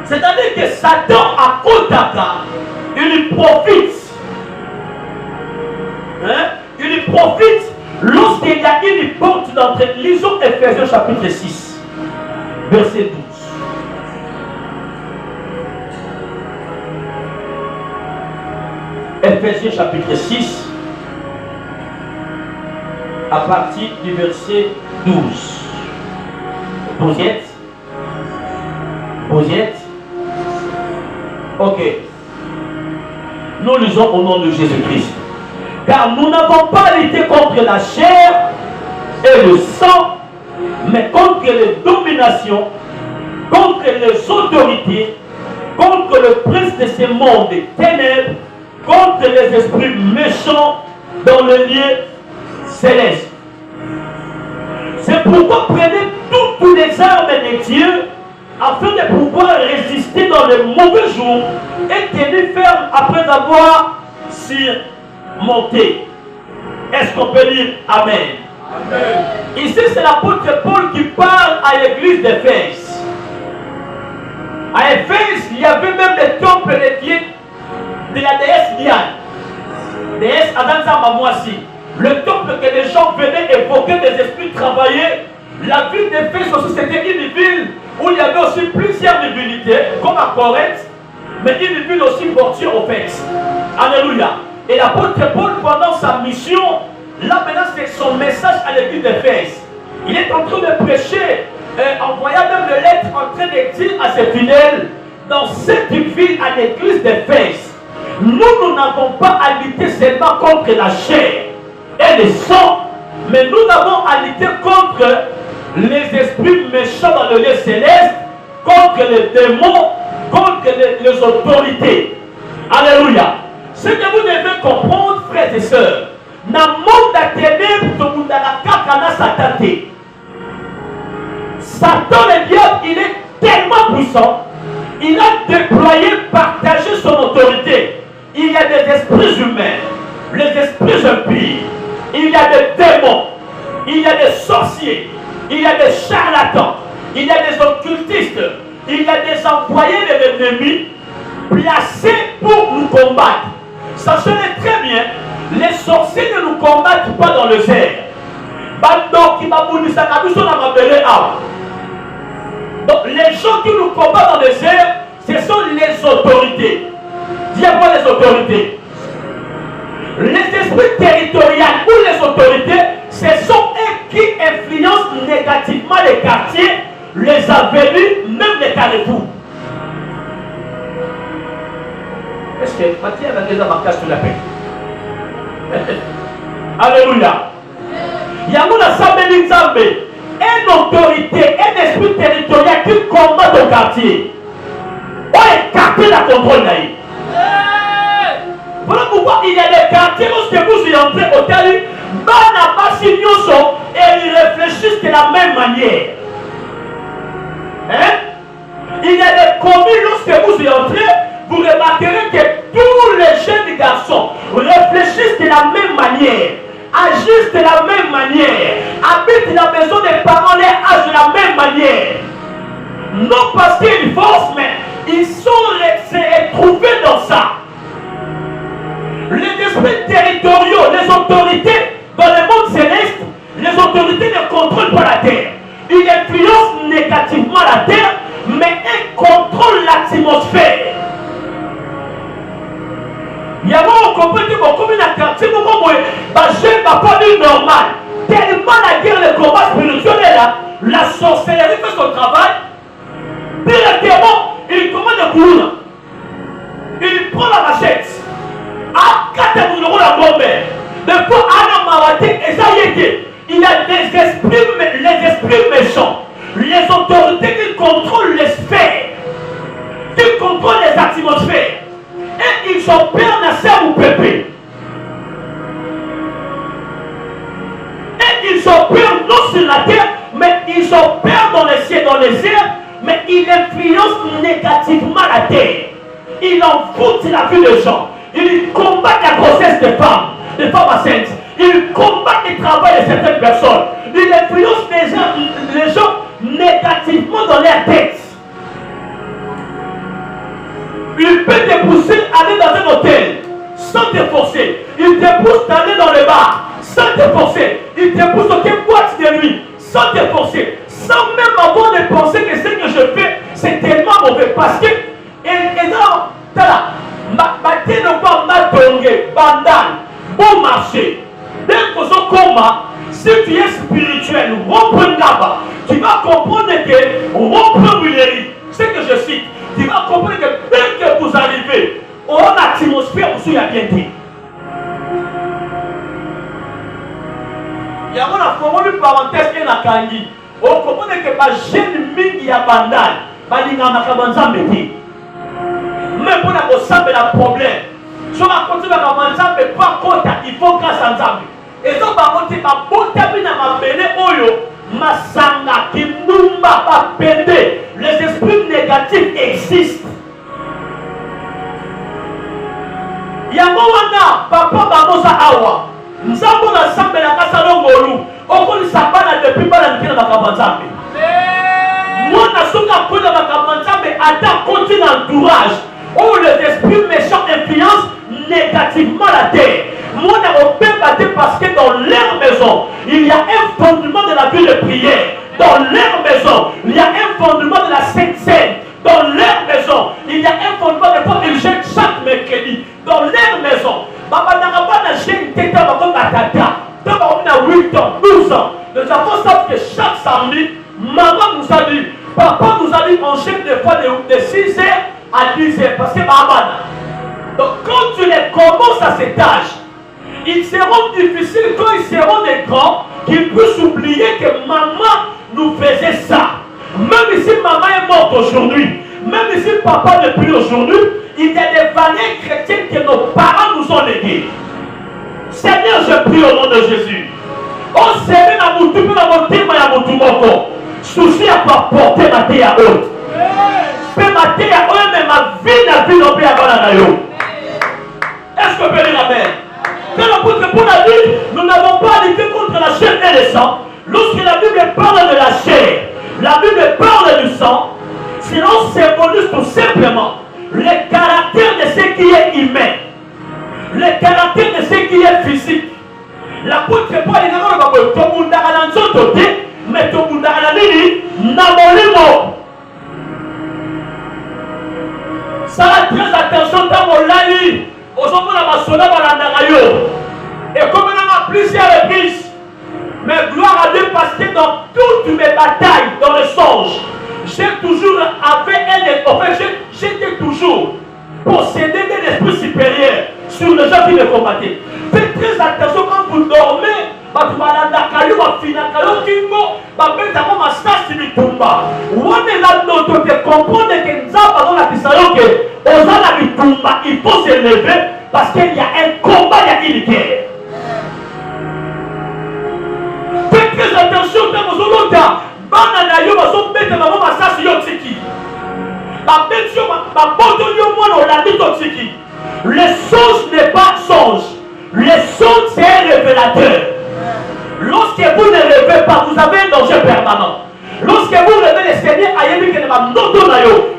C'est-à-dire que Satan à Kotaka, il profite. Il profite lorsqu'il y a une porte d'entrée. Lisons Ephésiens chapitre 6, verset 12. Ephésiens chapitre 6, à partir du verset 12. Vous y êtes? Vous y êtes? Ok. Nous lisons au nom de Jésus-Christ. Car nous n'avons pas lutté contre la chair et le sang, mais contre les dominations, contre les autorités, contre le prince de ce monde des ténèbres, contre les esprits méchants dans le lieu céleste. C'est pourquoi prenez toutes les armes de Dieu afin de pouvoir résister dans les mauvais jours et tenir ferme après avoir surmonté. Est-ce qu'on peut dire Amen? Amen. Ici, c'est l'apôtre Paul qui parle à l'église d'Éphèse. À Éphèse, il y avait même le temple de la déesse Diane. Déesse Adanza Mamouassi. Le temple que les gens venaient évoquer des esprits travaillés. La ville d'Éphèse aussi, c'était une ville où il y avait aussi plusieurs divinités, comme à Corinthe, mais une ville aussi portée au fait. Alléluia. Et l'apôtre Paul, pendant sa mission, là maintenant c'est son message à l'église d'Éphèse. Il est en train de prêcher, envoyant même des lettres, en train de dire à ses fidèles, dans cette ville, à l'église d'Éphèse, nous n'avons pas à lutter seulement contre la chair et le sang, mais nous avons à lutter contre les esprits méchants dans le lieu céleste, contre les démons, contre les autorités. Alléluia. Ce que vous devez comprendre, frères et sœurs, dans le monde de ténèbres, tout le monde a la kakana Satan. Satan, le diable, il est tellement puissant, il a déployé, partagé son autorité. Il y a des esprits humains, les esprits impies, il y a des démons, il y a des sorciers, il y a des charlatans, il y a des occultistes, il y a des employés de l'ennemi placés pour nous combattre. Sachez-le très bien, les sorciers ne nous combattent pas dans le air. Donc les gens qui nous combattent dans le air, ce sont les autorités. Dis-moi les autorités. esprits territoriaux ou les autorités, ce sont eux qui influencent négativement les quartiers, les avenues, même les carrefours. Est-ce que Mathieu a déjà marqué sur la paix? Alléluia. Il y a une autorité, un esprit territorial qui combat ton quartier. On a écarté la contrôle naïf. Voilà pourquoi il y a des quartiers lorsque vous y entrez au Tali, et ils réfléchissent de la même manière. Hein? Il y a des communes lorsque vous y entrez, vous remarquerez que tous les jeunes garçons réfléchissent de la même manière, agissent de la même manière, habitent la maison des parents, les agissent de la même manière. Non parce qu'ils forcent, mais ils sont retrouvés dans ça. Les esprits territoriaux, les autorités dans le monde céleste, les autorités ne contrôlent pas la terre. Ils influencent négativement la terre, mais ils contrôlent l'atmosphère. Il y a un compris que vous comme un quartier, vous comprenez, je ne vais pas dire normal. Tellement la guerre, le combat spirituel est là, la sorcellerie fait son travail. Directement, il commande le couloir. Il prend la machette. À 4 euros la bombe. De fois, il y a des esprits méchants, les autorités qui contrôlent les sphères, qui contrôlent les atmosphères. Et ils opèrent dans ça ou pépé. Et ils opèrent non sur la terre, mais ils opèrent dans les cieux, dans les airs, mais ils influencent négativement la terre. Ils en foutent la vie des gens. Ils combattent la grossesse des femmes enceintes. Ils combattent le travail de certaines personnes. Ils influencent les gens négativement dans leur tête. Il peut te pousser à aller dans un hôtel sans te forcer. Il te pousse à aller dans le bar sans te forcer. Il te pousse à une boîte de nuit sans te forcer. Sans même avoir de penser que ce que je fais, c'est tellement mauvais. Parce que, et dans bon marché. Dès que ce combat, si tu es spirituel, tu vas comprendre que ce que je cite, tu vas comprendre que dès que vous arrivez, on a l'atmosphère où il y a bien été. Il y a une parenthèse qui est la Kangi. On comprend que les jeunes mingi ya bandal, même pour la ressemble la problème. Si on a continué à manger, pas compte, il faut grâce à Nzambe. Et donc, on va monter dans ma belle oyo, masanga, kimumba, pas pédé. Les esprits négatifs existent. Yamowana, papa, bamosa awa. Nzambo na sambe la kasa longolu. Okoli sabana depuis pas la nikina bakabanzambe. Moi, na soka kona bakabanzambe, attends, continue l'entourage. Où les esprits méchants influencent négativement la terre. Moi, on peut battre parce que dans leur maison, il y a un fondement de la vie de prière. Dans leur maison, il y a un fondement de la Sainte Seine. Dans leur maison, il y a un fondement de quoi ils jettent chaque mercredi. Dans leur maison, Baba Narabana gêne Teta Baba Batata. Dans on a 8 ans, 12 ans. Les enfants savent que chaque samedi, maman nous a dit, papa nous a dit, on gêne des fois de 6h à 10h. Parce que Baba. Donc quand tu les commences à cet âge, ils seront difficiles quand ils seront des grands, qu'ils puissent oublier que maman nous faisait ça. Même si maman est morte aujourd'hui, même si papa n'est plus aujourd'hui, il y a des valeurs chrétiennes que nos parents nous ont léguées. Seigneur, je prie au nom de Jésus. Oh Seigneur, na mutu na motima ya mutu moko. Souci à pas porter ma terre à eux. Mais ma terre à eux, mais ma vie n'a plus d'objet à Balanayo. Est-ce que vous pouvez dire amen? Quand l'apôtre pour la vie, nous n'avons pas lutté contre la chair et le sang. Lorsque la Bible parle de la chair, la Bible parle du sang, sinon symbolise tout simplement le caractère de ce qui est humain, le caractère de ce qui est physique. L'apôtre Paul est dans le monde, mais tout le monde a dit, ça a très attention dans mon laï. Aux hommes de la Masona, Et comme on a plusieurs reprises, mais gloire à Dieu parce que dans toutes mes batailles, dans le songe, j'ai toujours j'étais toujours possédé d'un esprit supérieur sur les gens qui me combattaient. Faites très attention quand vous dormez. Il faut se lever parce qu'il y a un combat, il y a une guerre. Faites très attention quand vous le songe n'est pas songe. Le songe c'est un révélateur. Lorsque vous ne rêvez pas, vous avez un danger permanent. Lorsque vous rêvez, le Seigneur a dit que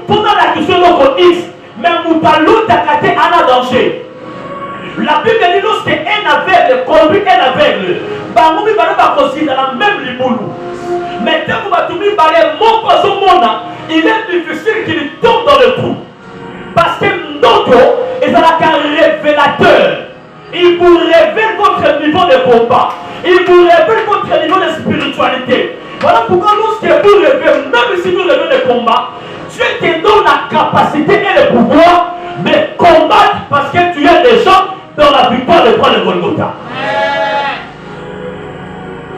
pendant la question de X, même vous parlez un danger. La Bible dit lorsque un aveugle conduit un aveugle, va considérer dans la même liboulou. Maintenant, vous allez mon poisson, il est difficile qu'il tombe dans le trou. Parce que Ndoto est un révélateur. Il vous révèle votre niveau de combat. Il vous révèle votre niveau de spiritualité. Voilà pourquoi lorsque vous rêvez, même si vous rêvez de combat, Dieu te donne la capacité et le pouvoir de combattre parce que tu es déjà dans la victoire de croix de Golgotha.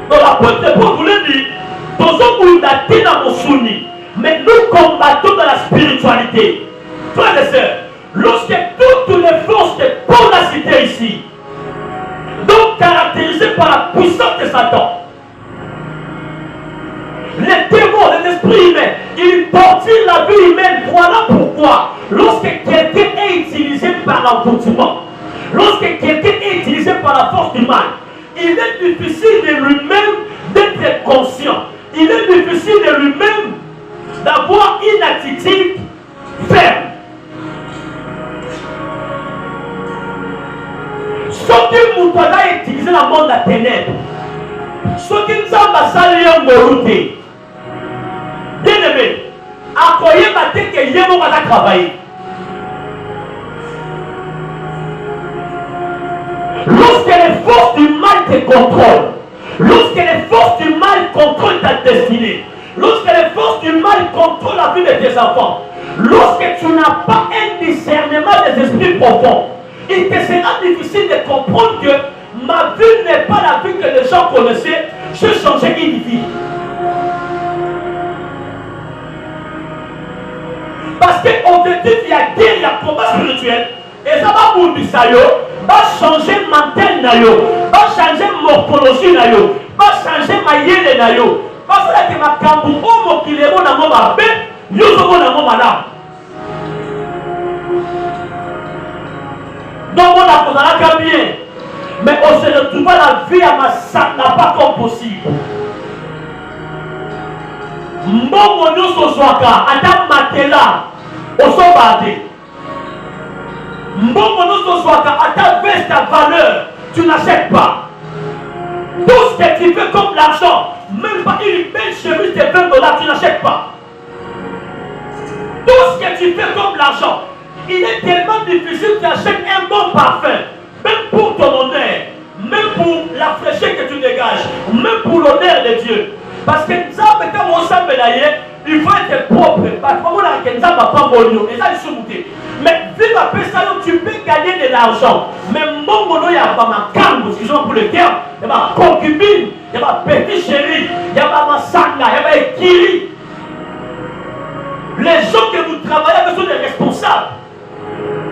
Dans la pointe de Paul, vous le dites, dans un mais nous combattons dans la spiritualité. Frères et sœurs, lorsque toutes les forces que Paul a citées ici, donc caractérisées par la puissance de Satan, les démons, les esprits humains, ils torturent la vie humaine. Voilà pourquoi, lorsque quelqu'un est utilisé par l'envoûtement, lorsque quelqu'un est utilisé par la force du mal, il est difficile de lui-même d'être conscient. Il est difficile de lui-même d'avoir une attitude ferme. Ce que Moutouada a utilisé dans le monde de la ténèbre, ce qui nous a basé en Morouté, bien aimé, à quoi il y a que Yémo va travailler. Lorsque les forces du mal te contrôlent, lorsque les forces du mal contrôlent ta destinée, lorsque les forces du mal contrôlent la vie de tes enfants, lorsque tu n'as pas un discernement des esprits profonds, il te sera difficile de comprendre que ma vie n'est pas la vie que les gens connaissaient, je changeais une vie. Parce qu'objectif, il y a guerre, il y a combat spirituel, et ça va pour du sayo, va changer mental nayo, va changer morphologie nayo, va changer ma yele nayo. Parce que ma kambu homo qui est bon dans mon babé, nous sommes dans mon madame. Donc on a posé la bien, mais on se retrouve à la vie à ma sac n'a pas comme possible. Mbongo nous soswaka, ata matela, au sombardé. Mbongo nous soswaka, ata veste ta valeur, tu n'achètes pas. Tout ce que tu fais comme l'argent, même pas une belle chemise de $20, tu n'achètes pas. Tout ce que tu fais comme l'argent, il est tellement difficile que tu achètes un bon parfum, même pour ton honneur, même pour la fraîcheur que tu dégages, même pour l'honneur de Dieu. Parce que quand on s'en il faut être propre. Mais vive à Pessalo, tu peux gagner de l'argent. Mais mon mono, il y a ma cambo, excusez-moi pour le terme, il y a ma concubine, il y a ma petite chérie, il y a ma sanga, il y a ma kiri. Les gens que vous travaillez avec sont des responsables.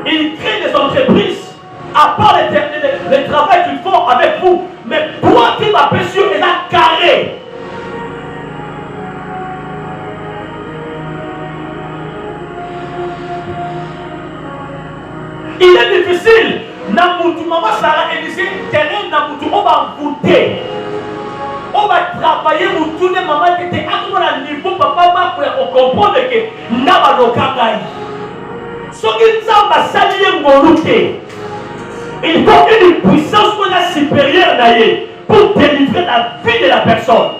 Ils créent des entreprises. À part le travail qu'ils font avec vous. Mais toi qui m'appelles sur les carré. Il est difficile. Namoutou, maman Sarah Élysée, terrain Namoutou, on va voûter. On va travailler, vous tournez maman qui était à un niveau, papa, pour comprendre que Nama Lokangaï. Ce qui va s'allier Mourouté. Il faut une puissance qu'on a supérieure d'ailleurs pour délivrer la vie de la personne.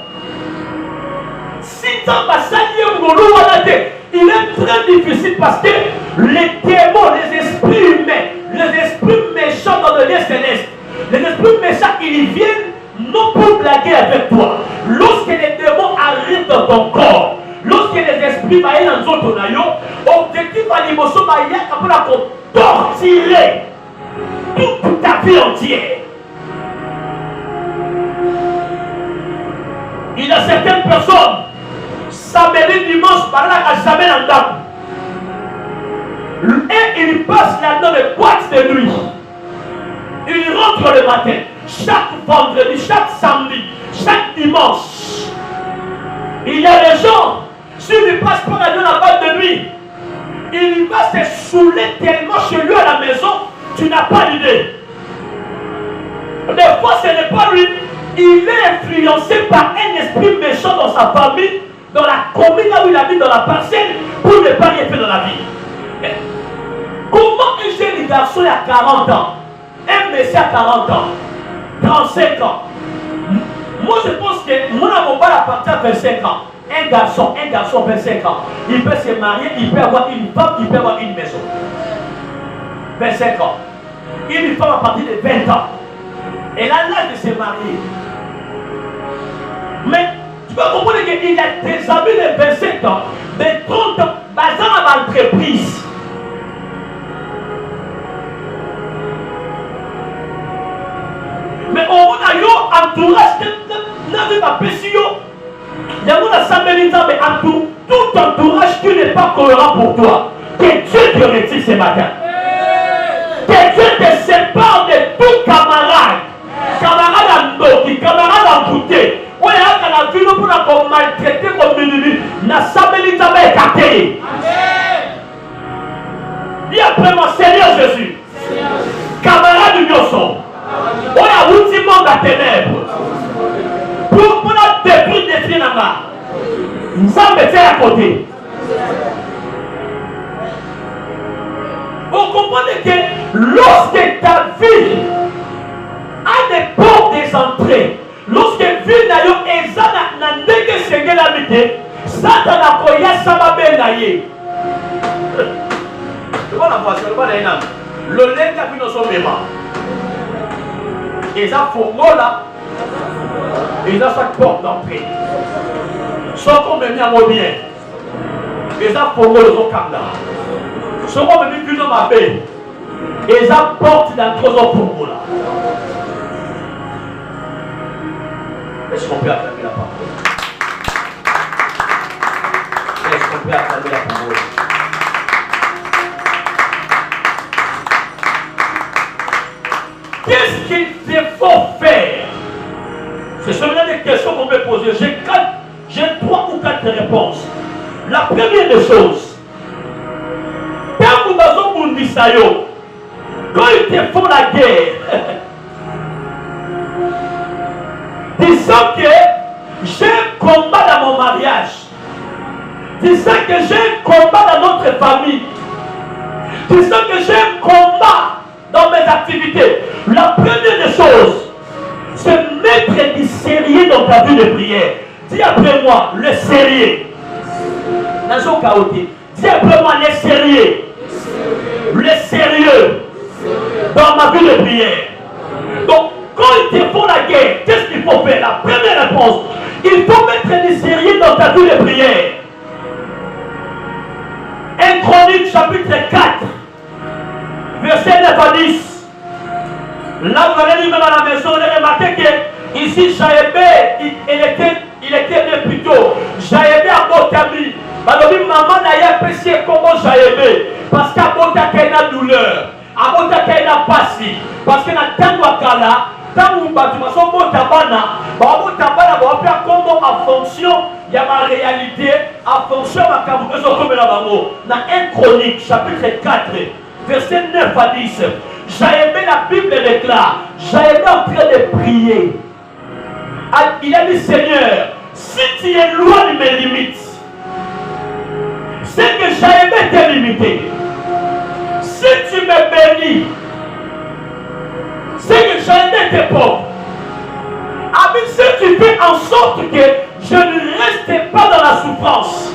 Si ça va s'allier Mourouté, il est très difficile parce que les démons, les esprits humains, les esprits méchants dans le lieu céleste Les esprits méchants, ils viennent non pour blaguer avec toi. Lorsque les démons arrivent dans ton corps, lorsque les esprits vaillent dans notre nayo, objectif à l'émotion, il y a pour torturer toute ta vie entière. Il y a certaines personnes, samedi, dimanche, par là, à jamais dans le dame. Et il passe là-dedans les boîtes de nuit. Il rentre le matin, chaque vendredi, chaque samedi, chaque dimanche. Il y a des gens, s'il ne passe pas là-dedans la boîte de nuit, il va se saouler tellement chez lui à la maison, tu n'as pas d'idée. Des fois, ce n'est pas lui. Il est influencé par un esprit méchant dans sa famille, dans la commune là où il habite, dans la parcelle, pour ne pas rien faire dans la vie. Comment un jeune garçon il a 40 ans, un monsieur a 40 ans, 35 ans? Moi je pense que mon amour va partir à 25 ans. Un garçon 25 ans, il peut se marier, il peut avoir une femme, il peut avoir une maison. 25 ans. Une femme à partir de 20 ans. Elle a l'âge de se marier. Mais tu peux comprendre qu'il y a des amis de 27 ans, de 30 ans, basés dans l'entreprise. Mais on a un entourage n'a pas péché. Il y a un samedi, mais tout entourage qui n'est pas cohérent pour toi. Que Dieu te retire ce matin. Que Dieu te sépare de tout camarade. Camarade en doki, camarade en bouteille. On est là dans la vie pour nous maltraiter comme minimi. Na samedi, mais écarté. Dis après moi, Seigneur Jésus. Camarade du Nyoson. On a outil monde à ténèbres. Pour la détruire des filles là-bas. Nous sommes mettés à côté. Vous comprenez que lorsque ta vie a des portes des entrées, lorsque vie n'a eu ezana n'a ndenge senge la mité, Satan a koya sababe naye. Le bon la voiture, le bon la éname. Le lait a vu dans son mémoire. Et ça fourgon là, et ça chaque porte d'entrée. Sans qu'on me mette à mon bien. Et ça fourgon dans son camp là. Sans qu'on me mette plus dans ma paix. Et ça porte dans le trésor fourgon là. Est-ce qu'on peut acclamer la parole? Est-ce qu'on peut acclamer la parole? Qu'est-ce qu'il faut faire? Ce sont des questions qu'on peut poser. J'ai 3 ou 4 réponses. La première des choses, quand vous avez quand ils te font la guerre, disant que j'ai un combat dans mon mariage, disant que j'ai un combat dans notre famille, disant que j'ai un combat dans mes activités. La première des choses, c'est mettre du sérieux dans ta vie de prière. Dis après moi, le sérieux. Dans chaotique. Dis après moi, le sérieux. Le sérieux dans ma vie de prière. Donc, quand ils te font la guerre, qu'est-ce qu'il faut faire? La première réponse, il faut mettre du sérieux dans ta vie de prière. 1 Chronique chapitre 4, verset 9 à 10. Là, vous allez lire dans la maison, vous allez remarquer que ici, Jaébé, il était né plus tôt. Jaébé a Botami. Balobi, maman n'a pas péché comme Jaébé. Parce qu'à Botaki, il y a douleur. À Botaki, il y a passé. Parce qu'il y a tant de kala, tant de bâtiments, Botabana, Botabana, comment en fonction, il y a ma réalité, en fonction de ma caboune, dans 1 Chronique, chapitre 4, verset 9 à 10. Jaébé, la Bible déclare, Jaébé en train de prier. Il a dit, Seigneur, si tu éloignes mes limites, c'est que Jaébé t'est limité. Si tu me bénis, c'est que Jaébé t'est pauvre. Mais si tu fais en sorte que je ne reste pas dans la souffrance,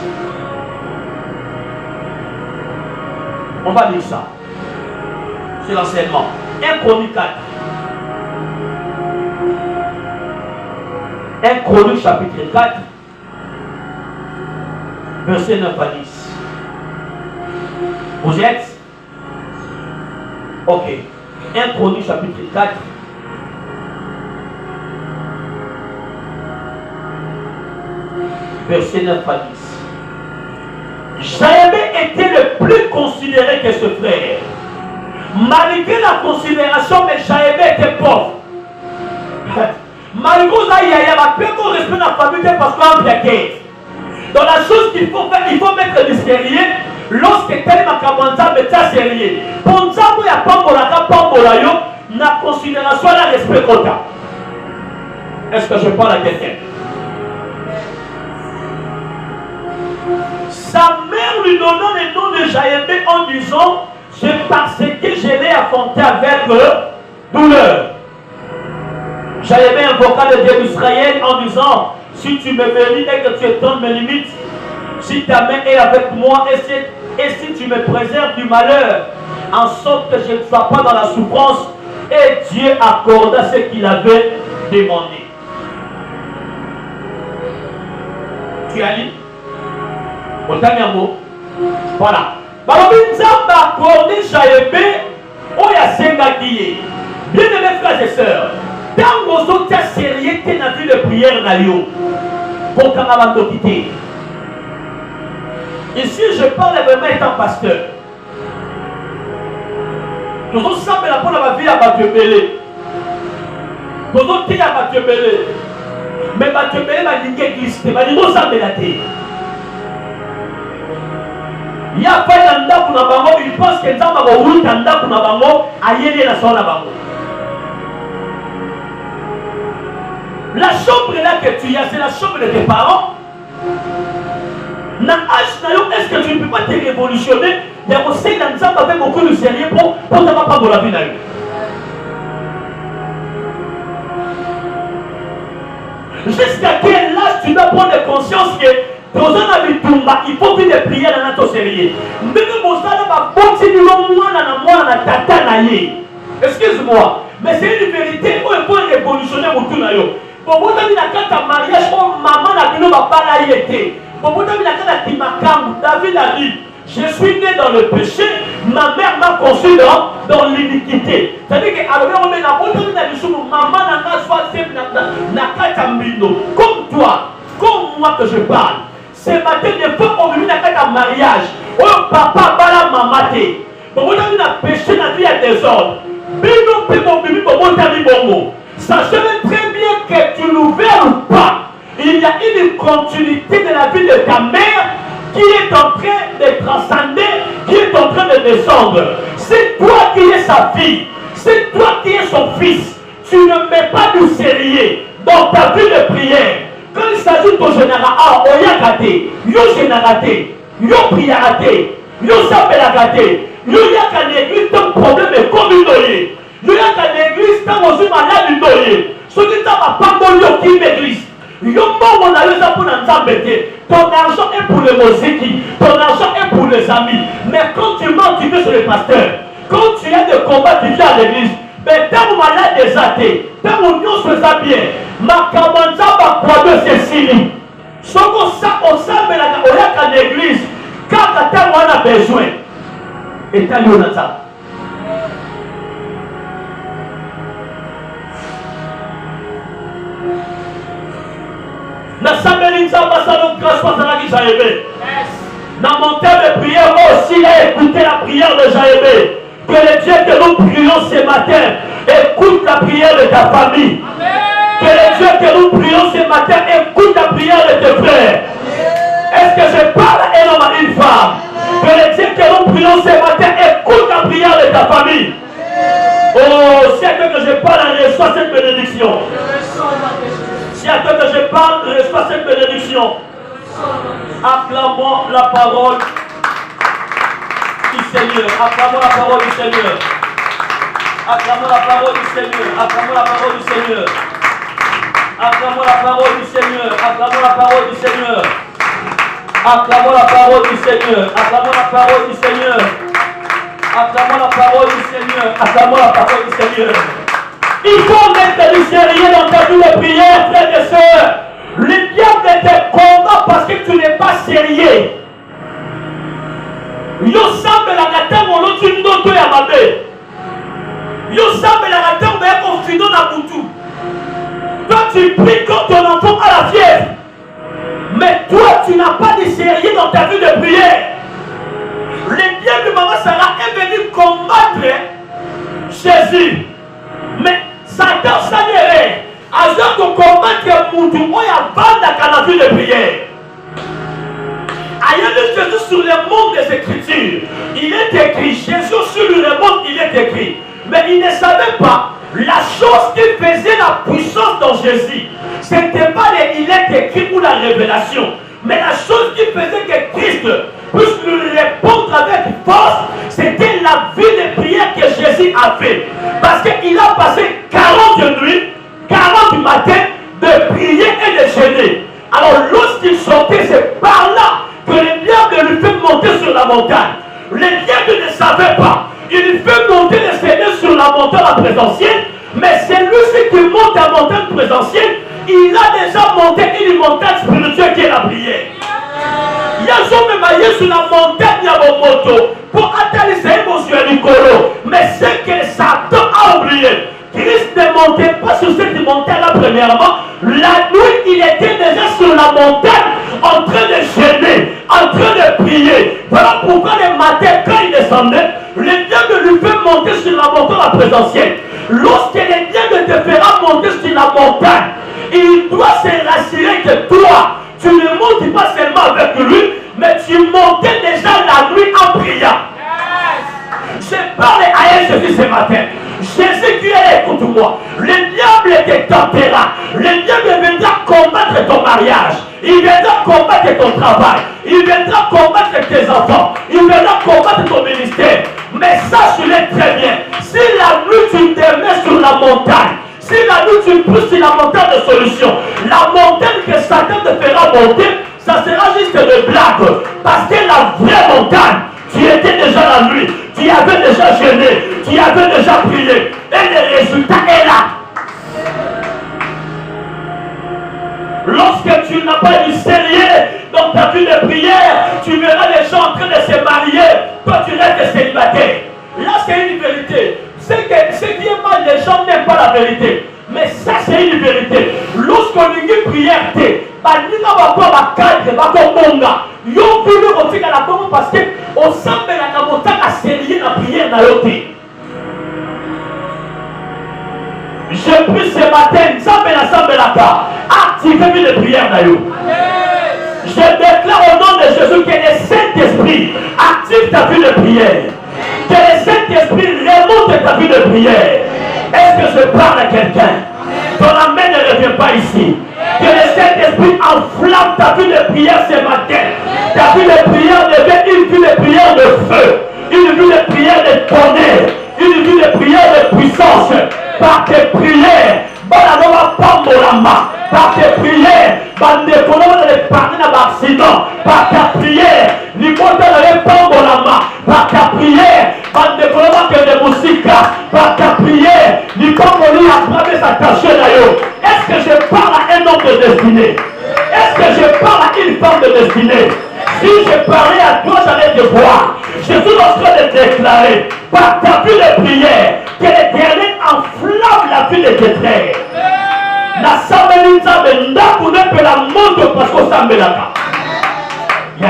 on va lire ça. C'est l'enseignement. 1 Chronique 4, 1 Chronique chapitre 4, verset 9 à 10. Vous y êtes? Ok. 1 Chronique chapitre 4. Verset 9 à 10. Jaébé était le plus considéré que ce frère. Malgré la considération, mais Jaébé était pauvre. Malgré ça, il y a un peu de respect dans la famille parce qu'on a bien. Dans la chose qu'il faut faire, il faut mettre du sérieux. Lorsque tel makabanza mettra sérieux. Ponzamo ya pambolaka pambolayo na considération la respect kota. Est-ce que je parle à quelqu'un? Sa mère lui donnant le nom de Jaébé en disant: c'est parce que je l'ai affronté avec douleur. Jaébé invoqua le Dieu d'Israël en disant: si tu me bénis et que tu étends mes limites, si ta main est avec moi et si tu me préserves du malheur, en sorte que je ne sois pas dans la souffrance, et Dieu accorda ce qu'il avait demandé. Tu as lu? Voilà. Balobinzamba a accordé Jaébé au Yasengaki. Bien-aimés frères et sœurs, tant que vous êtes sérieux que la vie de prière n'a eu, pour qu'on a quitté. Ici, je parle vraiment étant pasteur. Nous sommes semblés pour la vie à Batiobélé. Nous sommes tous à Batiobélé. Mais Batiobélé m'a dit église, m'a dit nous sommes la terre. Il y a pas d'anda pour la bango, il pense que Nzamba va ouvrir d'anda pour la bango, ailleurs la son la bango. La chambre là que tu as, c'est la chambre de tes parents. Est-ce que tu ne peux pas te révolutionner? Il y a aussi Nzamba avec beaucoup de sérieux pour ne pas de la vie. Jusqu'à quel âge tu dois prendre conscience que il faut plus de prière dans notre sérieux. Excuse-moi, mais c'est une vérité où il faut révolutionner mon tour. Pour vous donner la carte à mariage, maman n'a plus de parler. Pour vous donner la carte à Timakam, David a dit: je suis né dans le péché, ma mère m'a conçu dans l'iniquité. C'est-à-dire que on met la bonne maman n'a pas comme toi, comme moi que je parle. Ce matin, des fois, on vit dans mariage. Oh, papa, bala, maman, t'es. Bon, on a péché dans la vie à désordre. Sachez très bien que tu l'ouvres ou pas, il y a une continuité de la vie de ta mère qui est en train de transcender, qui est en train de descendre. C'est toi qui es sa fille, c'est toi qui es son fils. Tu ne mets pas du sérieux dans ta vie de prière. Quand il s'agit de ton général, on y a gâté, yo génératé, yo priaraté, yo sapelagaté, yo y a qu'à l'église, ton problème est communautaire. Yo y a qu'à l'église, tant qu'on est malade, du doyer. Ce qui t'a pas bon, qui l'église. Yo mon allé ça pour t'embêter. Ton argent est pour les musiques, ton argent est pour les amis. Mais quand tu mens, tu veux sur le pasteur. Quand tu as des combats, tu viens à l'église. Mais tant que malade des athées, tant que nous faisons bien, ma camanza va croire c'est signé. Ce qu'on s'appelle à l'église, quand on a besoin, et t'as lu ça. Dans mon temps de prière, moi aussi j'ai écouté la prière de Jaébé. Que le Dieu que nous prions ce matin écoute la prière de ta famille. Que le Dieu que nous prions ce matin écoute la prière de tes frères. Est-ce que je parle à un homme, à une femme? Que le Dieu que nous prions ce matin écoute la prière de ta famille. Oh, si à toi que je parle, reçois cette bénédiction. Si à toi que je parle, reçois cette bénédiction. Acclamons la parole du Seigneur. Acclamons la parole du Seigneur. Acclamons la parole du Seigneur. Acclamons la parole du Seigneur. Acclamons la parole du Seigneur. Acclamons la parole du Seigneur. Acclamons la parole du Seigneur. Acclamons la parole du Seigneur. Acclamons la parole du Seigneur. Acclamons la parole du Seigneur. Il faut mettre du sérieux dans ta vie de prière, frères et sœurs. Le diable te combat parce que tu n'es pas sérieux. Yo semble la gata mon autre ndoto ya mabe. Yo semble la gata on va confiner na butu. Toi tu pries quand ton enfant a la fièvre. Mais toi tu n'as pas de sérieux dans ta vie de prière. Le diable de maman Sarah est venu combattre Jésus. Mais Satan s'anérait. Avant de combattre Moutou, il y a dans la vie de prière. Ailleurs Jésus sur le monde des Écritures. Il est écrit, Jésus sur le monde, il est écrit. Mais il ne savait pas la chose qui faisait la puissance dans Jésus. Ce n'était pas le il est écrit ou la révélation. Mais la chose qui faisait que Christ puisse lui répondre avec force, c'était la vie de prière que Jésus a fait. Parce qu'il a passé 40 nuits, 40 matins de prier et de jeûner. Alors lorsqu'il sortait, c'est par là que le diable lui fait monter sur la montagne. Le diable ne savait pas. Il lui fait monter le Seigneur sur la montagne présentielle. Mais c'est lui qui monte à la montagne présentielle. Il a déjà monté une montagne spirituelle qui est la prière. Il y a jamais maillé sur la montagne de Momoto pour atteindre ses émotions à Nicolo. Mais c'est que Satan a oublié. Christ ne montait pas sur cette montagne-là premièrement. La nuit, il était déjà sur la montagne en train de jeûner, en train de prier. Voilà pourquoi le matin, quand il descendait, le diable lui fait monter sur la montagne présentielle. Lorsque le diable te fera monter sur la montagne, il doit se rassurer que toi, tu ne montes pas seulement avec lui, mais tu montais déjà la nuit en priant. Je parle à Jésus ce matin. Jésus qui est, écoute-moi. Le diable te tentera. Le diable viendra combattre ton mariage. Il viendra combattre ton travail. Il viendra combattre tes enfants. Il viendra combattre ton ministère. Mais sache-le très bien. Si la nuit tu te mets sur la montagne, si la nuit tu pousses sur la montagne de solution, la montagne que Satan te fera monter, ça sera juste de blague. Parce que la vraie montagne, tu étais déjà la nuit, tu avais déjà jeûné, tu avais déjà prié, et le résultat est là. Lorsque tu n'as pas du sérieux dans ta vie de prière, tu verras les gens en train de se marier, toi tu restes célibataire. Là c'est une vérité. Ce qui est mal, les gens n'aiment pas la vérité. Mais ça c'est une vérité. Lorsqu'on dit prière, baninga bakwa bakadre bakomonga yo vile kotika la bongo parce que au semble la motaka sérieux la prière na yote. Je prie ce matin, Nzambe na sambelaka, activez de prière na yo. Je déclare au nom de Jésus que le Saint-Esprit active ta vie de prière. Que le Saint-Esprit remonte ta vie de prière. Est-ce que je parle à quelqu'un? Ton amen ne revient pas ici. Que le Saint-Esprit enflamme ta vie de prière ce matin. Ta vie de prière devient une vie de prière de feu. Une vie de prière de tonnerre. Une vie de prière de puissance. Par tes prières, par tes prières, par ta prière, par ta prière, par ta prière, est-ce que je parle à un homme de destinée? Est-ce que je parle à une femme de destinée? Si je parlais à toi, j'allais te voir. Je suis en train de déclarer, par ta vie de prière, que l'Éternel enflamme la vie de tes frères. La sambeli nzambe ndaku nepe la moto parce qu'on sambelaka. Ya.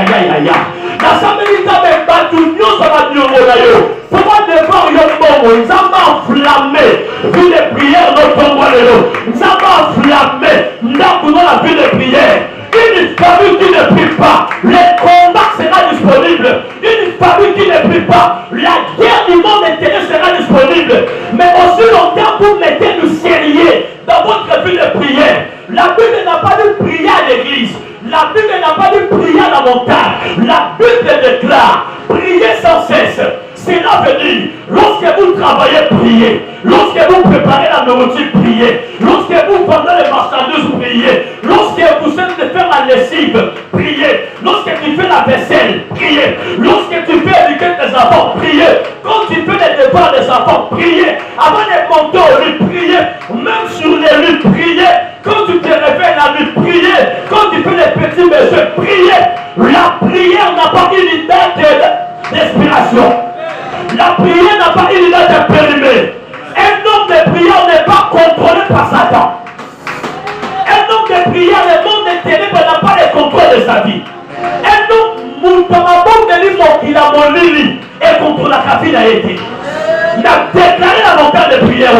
La sambeli nzambe batu nyonso banyongo na yo. Pourquoi devant yo bongo nzambe enflammé vie de prière notre lelo. Nzambe enflammé ndaku dans la vie de prière. Une famille qui ne prie pas, le combat sera disponible. Une famille qui ne prie pas, la guerre du monde intérieur sera disponible. Mais aussi longtemps vous mettez du sérieux dans votre vie de prière. La Bible n'a pas dit prier à l'église. La Bible n'a pas dit prier à la montagne. La Bible déclare prier sans cesse. Cela veut dire, lorsque vous travaillez, priez. Lorsque vous préparez la nourriture, priez. Lorsque vous vendez les marchandises, priez. Lorsque vous êtes de faire la lessive, priez. Lorsque tu fais la vaisselle, priez. Lorsque tu fais éduquer tes enfants, priez. Quand tu fais les devoirs des enfants, priez. Avant de monter au lit, priez. situation. La prière n'a pas une date périmée. Un homme de prière n'est pas contrôlé par Satan. Un homme de prière, le monde des ténèbres n'a pas le contrôle de sa vie. Un homme, Moutamabon de l'île, a mon lili, et contre la café a été. Il a déclaré la montagne de prière.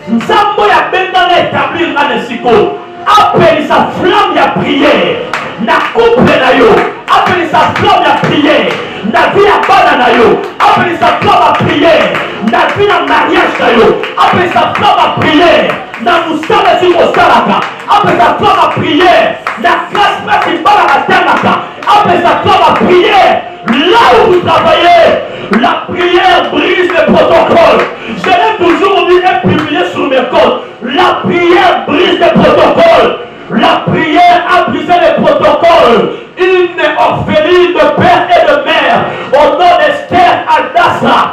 Nzambo ya bendana établir na nesiko. Appelle sa flamme ya prière. Na couple na yo. Appelle sa flamme ya prière. Na vie ya bana na yo. Appelle sa flamme à prière. Na vie ya mariage na yo. Appelle sa flamme à prière. Na moussala si mosalaka. Appelle sa flamme à prière. Na classe pas si bala la tanaka. Appelle sa flamme à prière. Là où vous travaillez, la prière brise les protocoles. Je l'ai toujours dit et publié sur mes comptes. La prière brise les protocoles. La prière a brisé les protocoles. Une orpheline de père et de mère, au nom d'Esther Adassa,